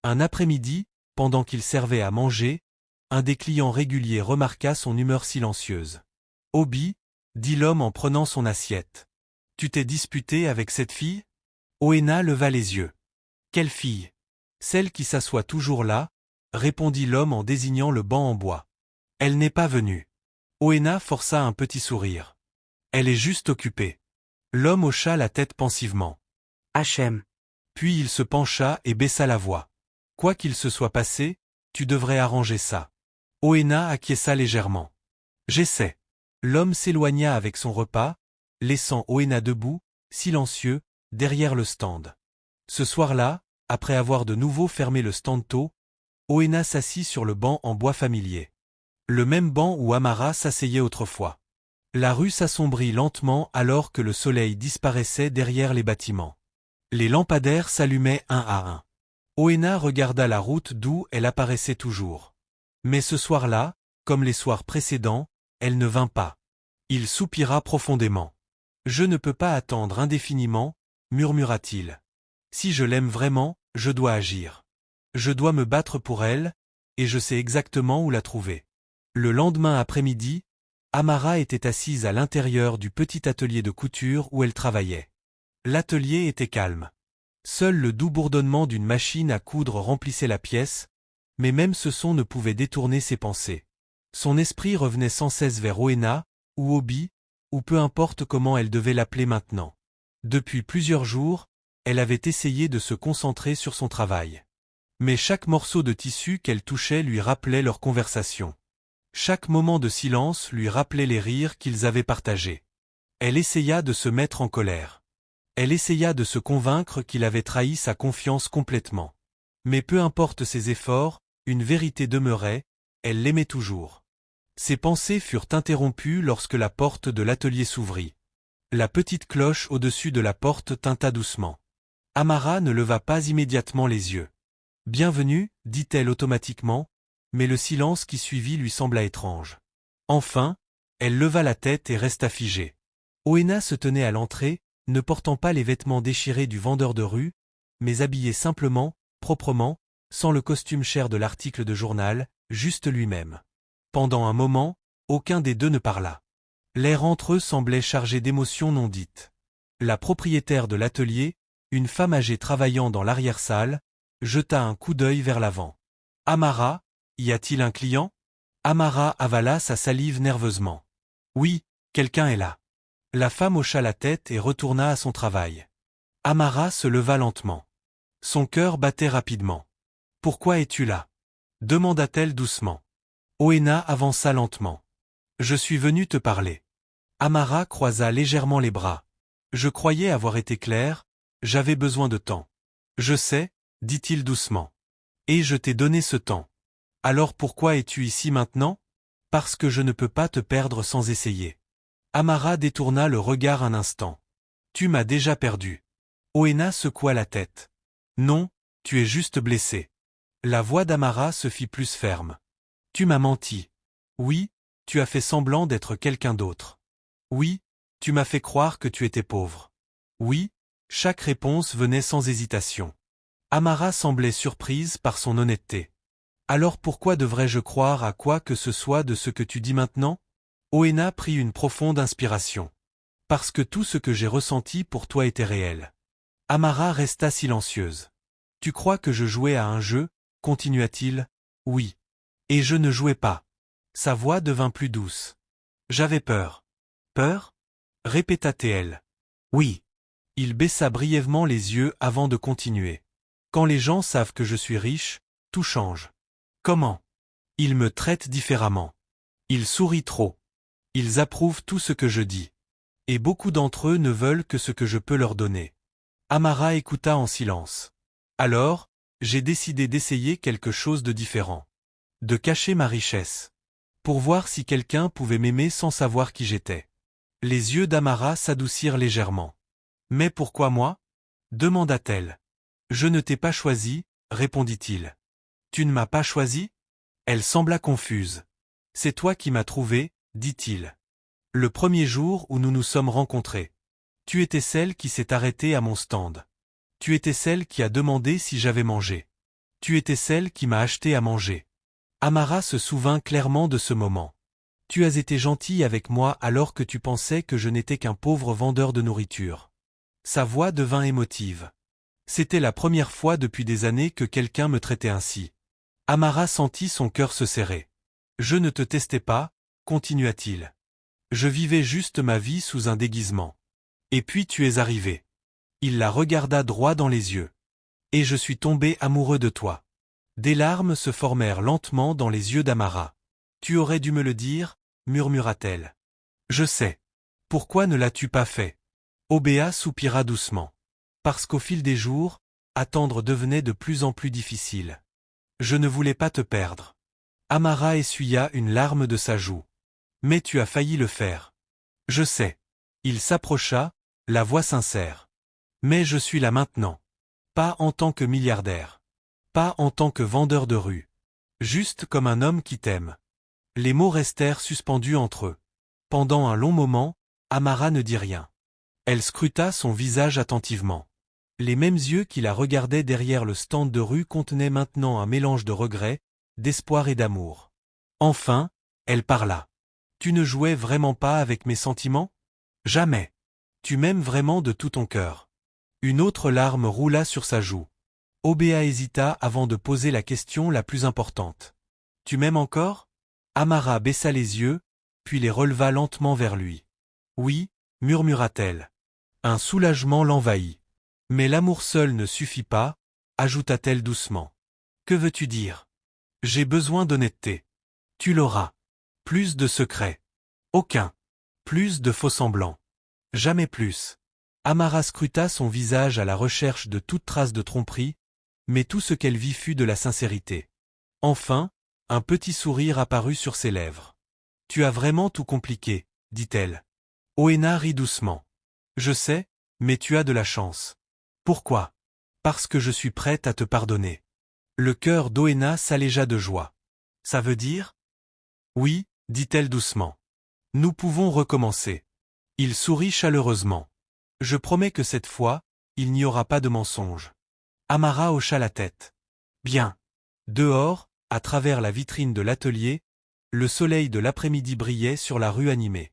Un après-midi, pendant qu'il servait à manger, un des clients réguliers remarqua son humeur silencieuse. « Obi » dit l'homme en prenant son assiette. « Tu t'es disputé avec cette fille ?» Oena leva les yeux. « Quelle fille ? Celle qui s'assoit toujours là, » répondit l'homme en désignant le banc en bois. « Elle n'est pas venue. » Oena força un petit sourire. « Elle est juste occupée. » L'homme hocha la tête pensivement. « Hachem. » Puis il se pencha et baissa la voix. « Quoi qu'il se soit passé, tu devrais arranger ça. » Oena acquiesça légèrement. « J'essaie. » L'homme s'éloigna avec son repas, laissant Oena debout, silencieux, derrière le stand. Ce soir-là, après avoir de nouveau fermé le stand tôt, Oena s'assit sur le banc en bois familier. Le même banc où Amara s'asseyait autrefois. La rue s'assombrit lentement alors que le soleil disparaissait derrière les bâtiments. Les lampadaires s'allumaient un à un. Oena regarda la route d'où elle apparaissait toujours. Mais ce soir-là, comme les soirs précédents, elle ne vint pas. Il soupira profondément. « Je ne peux pas attendre indéfiniment, » murmura-t-il. « Si je l'aime vraiment, je dois agir. Je dois me battre pour elle, et je sais exactement où la trouver. » Le lendemain après-midi, Amara était assise à l'intérieur du petit atelier de couture où elle travaillait. L'atelier était calme. Seul le doux bourdonnement d'une machine à coudre remplissait la pièce, mais même ce son ne pouvait détourner ses pensées. Son esprit revenait sans cesse vers Oena, ou Obi, ou peu importe comment elle devait l'appeler maintenant. Depuis plusieurs jours, elle avait essayé de se concentrer sur son travail. Mais chaque morceau de tissu qu'elle touchait lui rappelait leur conversation. Chaque moment de silence lui rappelait les rires qu'ils avaient partagés. Elle essaya de se mettre en colère. Elle essaya de se convaincre qu'il avait trahi sa confiance complètement. Mais peu importe ses efforts, une vérité demeurait, elle l'aimait toujours. Ses pensées furent interrompues lorsque la porte de l'atelier s'ouvrit. La petite cloche au-dessus de la porte tinta doucement. Amara ne leva pas immédiatement les yeux. « Bienvenue, » dit-elle automatiquement, mais le silence qui suivit lui sembla étrange. Enfin, elle leva la tête et resta figée. Oena se tenait à l'entrée, ne portant pas les vêtements déchirés du vendeur de rue, mais habillée simplement, proprement, sans le costume cher de l'article de journal, juste lui-même. Pendant un moment, aucun des deux ne parla. L'air entre eux semblait chargé d'émotions non dites. La propriétaire de l'atelier, une femme âgée travaillant dans l'arrière-salle, jeta un coup d'œil vers l'avant. « Amara, y a-t-il un client ?» Amara avala sa salive nerveusement. « Oui, quelqu'un est là. » La femme hocha la tête et retourna à son travail. Amara se leva lentement. Son cœur battait rapidement. « Pourquoi es-tu là ?» demanda-t-elle doucement. Oena avança lentement. « Je suis venu te parler. » Amara croisa légèrement les bras. « Je croyais avoir été clair, j'avais besoin de temps. »« Je sais, » dit-il doucement. « Et je t'ai donné ce temps. Alors pourquoi es-tu ici maintenant ? Parce que je ne peux pas te perdre sans essayer. » Amara détourna le regard un instant. « Tu m'as déjà perdu. » Oena secoua la tête. « Non, tu es juste blessé. » La voix d'Amara se fit plus ferme. « Tu m'as menti. Oui, tu as fait semblant d'être quelqu'un d'autre. Oui, tu m'as fait croire que tu étais pauvre. Oui. » Chaque réponse venait sans hésitation. Amara semblait surprise par son honnêteté. « Alors pourquoi devrais-je croire à quoi que ce soit de ce que tu dis maintenant ?» Oena prit une profonde inspiration. « Parce que tout ce que j'ai ressenti pour toi était réel. » Amara resta silencieuse. « Tu crois que je jouais à un jeu ?» continua-t-il. « Oui. Et je ne jouais pas. » Sa voix devint plus douce. « J'avais peur. »« Peur ?» répéta-t-elle. « Oui. » Il baissa brièvement les yeux avant de continuer. « Quand les gens savent que je suis riche, tout change. »« Comment ?»« Ils me traitent différemment. Ils sourient trop. Ils approuvent tout ce que je dis. Et beaucoup d'entre eux ne veulent que ce que je peux leur donner. » Amara écouta en silence. « Alors, j'ai décidé d'essayer quelque chose de différent. De cacher ma richesse. Pour voir si quelqu'un pouvait m'aimer sans savoir qui j'étais. » Les yeux d'Amara s'adoucirent légèrement. « Mais pourquoi moi ?» demanda-t-elle. Je ne t'ai pas choisi, répondit-il. Tu ne m'as pas choisi? Elle sembla confuse. C'est toi qui m'as trouvé, dit-il. Le premier jour où nous nous sommes rencontrés. Tu étais celle qui s'est arrêtée à mon stand. Tu étais celle qui a demandé si j'avais mangé. Tu étais celle qui m'a acheté à manger. Amara se souvint clairement de ce moment. Tu as été gentille avec moi alors que tu pensais que je n'étais qu'un pauvre vendeur de nourriture. Sa voix devint émotive. C'était la première fois depuis des années que quelqu'un me traitait ainsi. Amara sentit son cœur se serrer. Je ne te testais pas, continua-t-il. Je vivais juste ma vie sous un déguisement. Et puis tu es arrivé. Il la regarda droit dans les yeux. Et je suis tombé amoureux de toi. Des larmes se formèrent lentement dans les yeux d'Amara. Tu aurais dû me le dire, murmura-t-elle. Je sais. Pourquoi ne l'as-tu pas fait? Obéa soupira doucement. Parce qu'au fil des jours, attendre devenait de plus en plus difficile. Je ne voulais pas te perdre. Amara essuya une larme de sa joue. Mais tu as failli le faire. Je sais. Il s'approcha, la voix sincère. Mais je suis là maintenant. Pas en tant que milliardaire. Pas en tant que vendeur de rue. Juste comme un homme qui t'aime. Les mots restèrent suspendus entre eux. Pendant un long moment, Amara ne dit rien. Elle scruta son visage attentivement. Les mêmes yeux qui la regardaient derrière le stand de rue contenaient maintenant un mélange de regret, d'espoir et d'amour. Enfin, elle parla. Tu ne jouais vraiment pas avec mes sentiments? Jamais. Tu m'aimes vraiment de tout ton cœur. Une autre larme roula sur sa joue. Obéa hésita avant de poser la question la plus importante. Tu m'aimes encore? Amara baissa les yeux, puis les releva lentement vers lui. Oui, murmura-t-elle. Un soulagement l'envahit. Mais l'amour seul ne suffit pas, ajouta-t-elle doucement. Que veux-tu dire? J'ai besoin d'honnêteté. Tu l'auras. Plus de secrets. Aucun. Plus de faux-semblants. Jamais plus. Amara scruta son visage à la recherche de toute trace de tromperie, mais tout ce qu'elle vit fut de la sincérité. Enfin, un petit sourire apparut sur ses lèvres. Tu as vraiment tout compliqué, dit-elle. Oena rit doucement. Je sais, mais tu as de la chance. Pourquoi? Parce que je suis prête à te pardonner. Le cœur d'Oena s'allégea de joie. Ça veut dire? Oui, dit-elle doucement. Nous pouvons recommencer. Il sourit chaleureusement. Je promets que cette fois, il n'y aura pas de mensonge. Amara hocha la tête. Bien. Dehors, à travers la vitrine de l'atelier, le soleil de l'après-midi brillait sur la rue animée.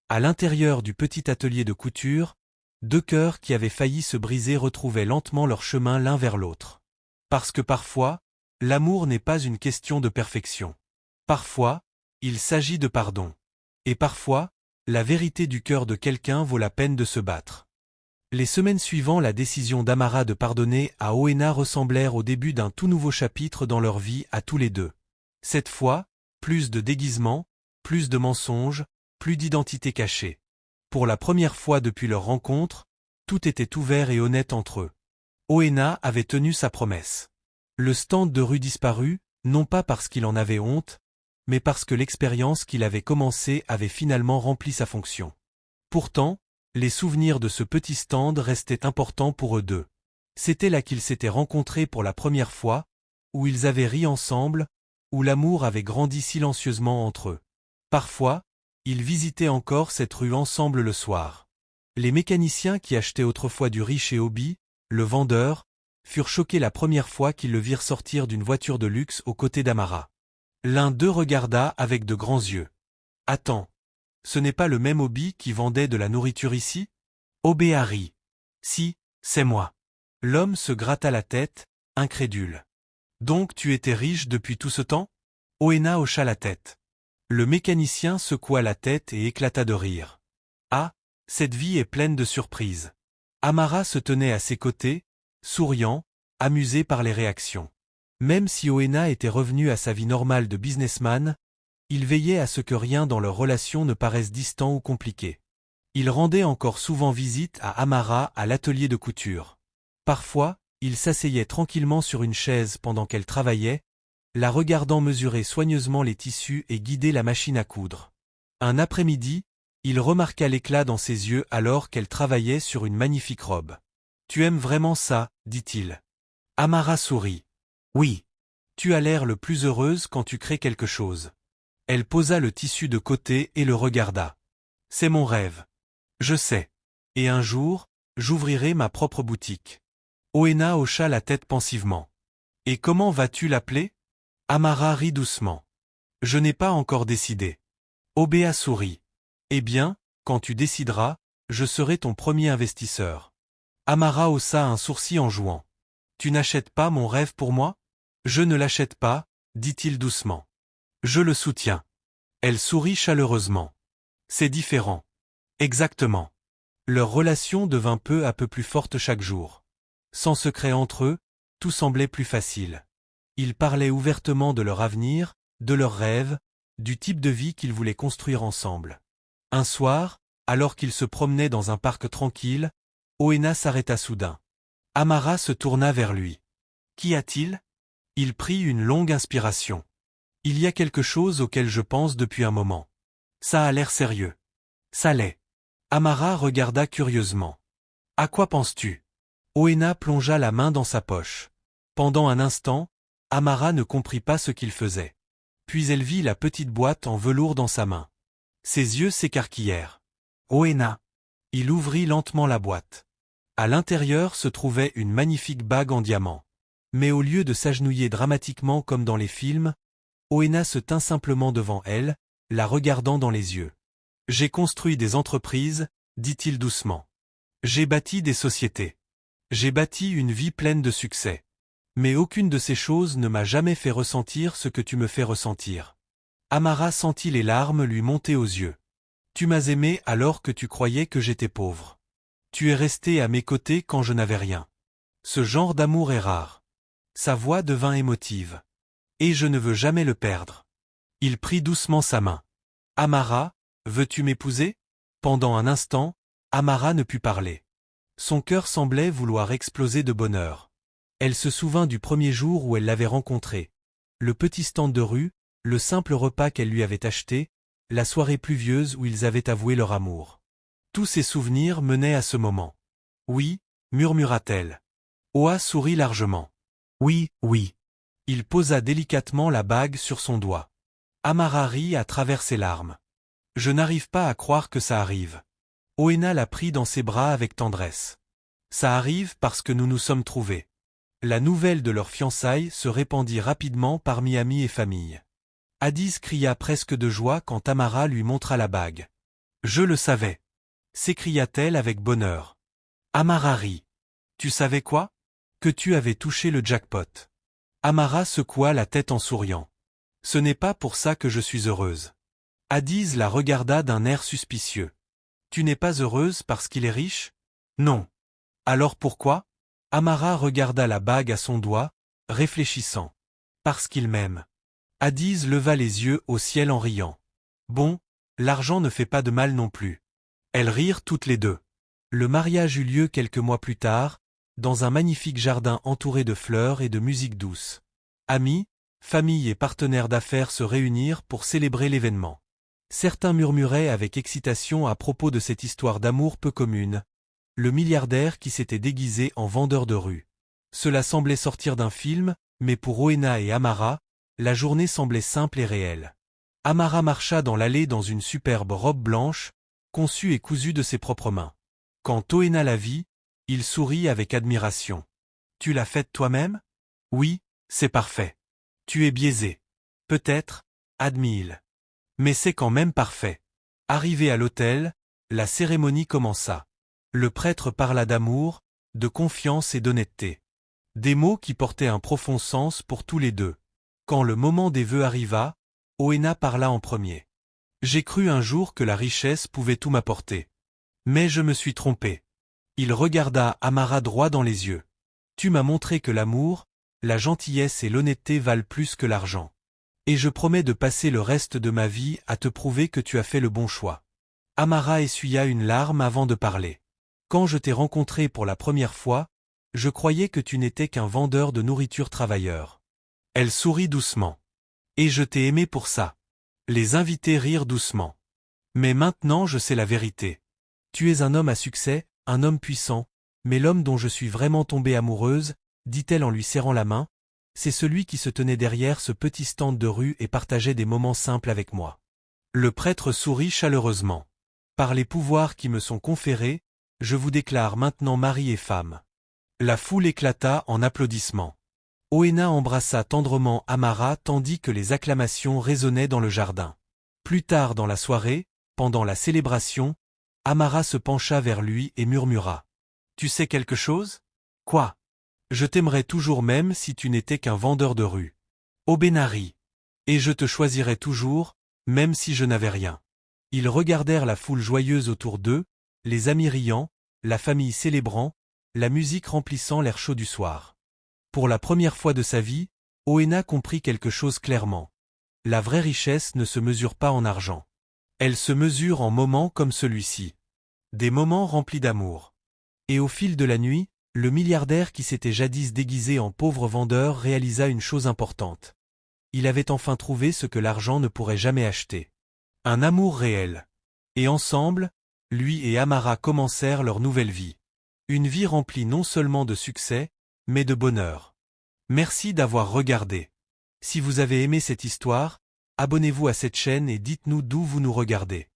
À l'intérieur du petit atelier de couture, deux cœurs qui avaient failli se briser retrouvaient lentement leur chemin l'un vers l'autre. Parce que parfois, l'amour n'est pas une question de perfection. Parfois, il s'agit de pardon. Et parfois, la vérité du cœur de quelqu'un vaut la peine de se battre. Les semaines suivant la décision d'Amara de pardonner à Oena ressemblèrent au début d'un tout nouveau chapitre dans leur vie à tous les deux. Cette fois, plus de déguisements, plus de mensonges, plus d'identité cachée. Pour la première fois depuis leur rencontre, tout était ouvert et honnête entre eux. Oena avait tenu sa promesse. Le stand de rue disparut, non pas parce qu'il en avait honte, mais parce que l'expérience qu'il avait commencée avait finalement rempli sa fonction. Pourtant, les souvenirs de ce petit stand restaient importants pour eux deux. C'était là qu'ils s'étaient rencontrés pour la première fois, où ils avaient ri ensemble, où l'amour avait grandi silencieusement entre eux. Parfois, ils visitaient encore cette rue ensemble le soir. Les mécaniciens qui achetaient autrefois du riz chez Obi, le vendeur, furent choqués la première fois qu'ils le virent sortir d'une voiture de luxe aux côtés d'Amara. L'un d'eux regarda avec de grands yeux. « Attends, ce n'est pas le même Obi qui vendait de la nourriture ici ?» Obéa rit. « Si, c'est moi. » L'homme se gratta la tête, incrédule. « Donc tu étais riche depuis tout ce temps ?» Oena hocha la tête. Le mécanicien secoua la tête et éclata de rire. « Ah, cette vie est pleine de surprises. » Amara se tenait à ses côtés, souriant, amusé par les réactions. Même si Oena était revenu à sa vie normale de businessman, il veillait à ce que rien dans leur relation ne paraisse distant ou compliqué. Il rendait encore souvent visite à Amara à l'atelier de couture. Parfois, il s'asseyait tranquillement sur une chaise pendant qu'elle travaillait, la regardant mesurer soigneusement les tissus et guider la machine à coudre. Un après-midi, il remarqua l'éclat dans ses yeux alors qu'elle travaillait sur une magnifique robe. « Tu aimes vraiment ça ?» dit-il. Amara sourit. Oui. Tu as l'air le plus heureuse quand tu crées quelque chose. Elle posa le tissu de côté et le regarda. C'est mon rêve. Je sais. Et un jour, j'ouvrirai ma propre boutique. Oena hocha la tête pensivement. Et comment vas-tu l'appeler? Amara rit doucement. Je n'ai pas encore décidé. Obéa sourit. Eh bien, quand tu décideras, je serai ton premier investisseur. Amara haussa un sourcil en jouant. Tu n'achètes pas mon rêve pour moi? Je ne l'achète pas, dit-il doucement. Je le soutiens. Elle sourit chaleureusement. C'est différent. Exactement. Leur relation devint peu à peu plus forte chaque jour. Sans secret entre eux, tout semblait plus facile. Ils parlaient ouvertement de leur avenir, de leurs rêves, du type de vie qu'ils voulaient construire ensemble. Un soir, alors qu'ils se promenaient dans un parc tranquille, Oena s'arrêta soudain. Amara se tourna vers lui. Qu'y a-t-il? Il prit une longue inspiration. Il y a quelque chose auquel je pense depuis un moment. Ça a l'air sérieux. Ça l'est. Amara regarda curieusement. À quoi penses-tu? Oena plongea la main dans sa poche. Pendant un instant, Amara ne comprit pas ce qu'il faisait. Puis elle vit la petite boîte en velours dans sa main. Ses yeux s'écarquillèrent. Oena. Il ouvrit lentement la boîte. À l'intérieur se trouvait une magnifique bague en diamant. Mais au lieu de s'agenouiller dramatiquement comme dans les films, Oena se tint simplement devant elle, la regardant dans les yeux. J'ai construit des entreprises, dit-il doucement. J'ai bâti des sociétés. J'ai bâti une vie pleine de succès. Mais aucune de ces choses ne m'a jamais fait ressentir ce que tu me fais ressentir. Amara sentit les larmes lui monter aux yeux. Tu m'as aimé alors que tu croyais que j'étais pauvre. Tu es resté à mes côtés quand je n'avais rien. Ce genre d'amour est rare. Sa voix devint émotive. Et je ne veux jamais le perdre. Il prit doucement sa main. Amara, veux-tu m'épouser? Pendant un instant, Amara ne put parler. Son cœur semblait vouloir exploser de bonheur. Elle se souvint du premier jour où elle l'avait rencontré. Le petit stand de rue, le simple repas qu'elle lui avait acheté, la soirée pluvieuse où ils avaient avoué leur amour. Tous ces souvenirs menaient à ce moment. Oui, murmura-t-elle. Oa sourit largement. Oui, oui. Il posa délicatement la bague sur son doigt. Amara rit à travers ses larmes. Je n'arrive pas à croire que ça arrive. Oena la prit dans ses bras avec tendresse. Ça arrive parce que nous nous sommes trouvés. La nouvelle de leur fiançailles se répandit rapidement parmi amis et famille. Addis cria presque de joie quand Amara lui montra la bague. Je le savais. S'écria-t-elle avec bonheur. Amara rit. Tu savais quoi? Que tu avais touché le jackpot. Amara secoua la tête en souriant. Ce n'est pas pour ça que je suis heureuse. Addis la regarda d'un air suspicieux. Tu n'es pas heureuse parce qu'il est riche? Non. Alors pourquoi? Amara regarda la bague à son doigt, réfléchissant. Parce qu'il m'aime. Addis leva les yeux au ciel en riant. Bon, l'argent ne fait pas de mal non plus. Elles rirent toutes les deux. Le mariage eut lieu quelques mois plus tard, dans un magnifique jardin entouré de fleurs et de musique douce. Amis, famille et partenaires d'affaires se réunirent pour célébrer l'événement. Certains murmuraient avec excitation à propos de cette histoire d'amour peu commune. Le milliardaire qui s'était déguisé en vendeur de rue. Cela semblait sortir d'un film, mais pour Oena et Amara, la journée semblait simple et réelle. Amara marcha dans l'allée dans une superbe robe blanche, conçue et cousue de ses propres mains. Quand Oena la vit, il sourit avec admiration. Tu l'as faite toi-même? Oui, c'est parfait. Tu es biaisé. Peut-être, admit-il. Mais c'est quand même parfait. Arrivé à l'hôtel, la cérémonie commença. Le prêtre parla d'amour, de confiance et d'honnêteté. Des mots qui portaient un profond sens pour tous les deux. Quand le moment des vœux arriva, Oena parla en premier. J'ai cru un jour que la richesse pouvait tout m'apporter. Mais je me suis trompé. Il regarda Amara droit dans les yeux. Tu m'as montré que l'amour, la gentillesse et l'honnêteté valent plus que l'argent. Et je promets de passer le reste de ma vie à te prouver que tu as fait le bon choix. Amara essuya une larme avant de parler. Quand je t'ai rencontré pour la première fois, je croyais que tu n'étais qu'un vendeur de nourriture travailleur. Elle sourit doucement. Et je t'ai aimé pour ça. Les invités rirent doucement. Mais maintenant je sais la vérité. Tu es un homme à succès, un homme puissant, mais l'homme dont je suis vraiment tombée amoureuse, dit-elle en lui serrant la main, c'est celui qui se tenait derrière ce petit stand de rue et partageait des moments simples avec moi. Le prêtre sourit chaleureusement. Par les pouvoirs qui me sont conférés, je vous déclare maintenant mari et femme. La foule éclata en applaudissements. Oena embrassa tendrement Amara tandis que les acclamations résonnaient dans le jardin. Plus tard dans la soirée, pendant la célébration, Amara se pencha vers lui et murmura. « Tu sais quelque chose ? Quoi ? Je t'aimerais toujours même si tu n'étais qu'un vendeur de rue. Obena rit. Et je te choisirais toujours, même si je n'avais rien. » Ils regardèrent la foule joyeuse autour d'eux, les amis riant, la famille célébrant, la musique remplissant l'air chaud du soir. Pour la première fois de sa vie, Oena comprit quelque chose clairement. La vraie richesse ne se mesure pas en argent. Elle se mesure en moments comme celui-ci. Des moments remplis d'amour. Et au fil de la nuit, le milliardaire qui s'était jadis déguisé en pauvre vendeur réalisa une chose importante. Il avait enfin trouvé ce que l'argent ne pourrait jamais acheter. Un amour réel. Et ensemble, lui et Amara commencèrent leur nouvelle vie. Une vie remplie non seulement de succès, mais de bonheur. Merci d'avoir regardé. Si vous avez aimé cette histoire, abonnez-vous à cette chaîne et dites-nous d'où vous nous regardez.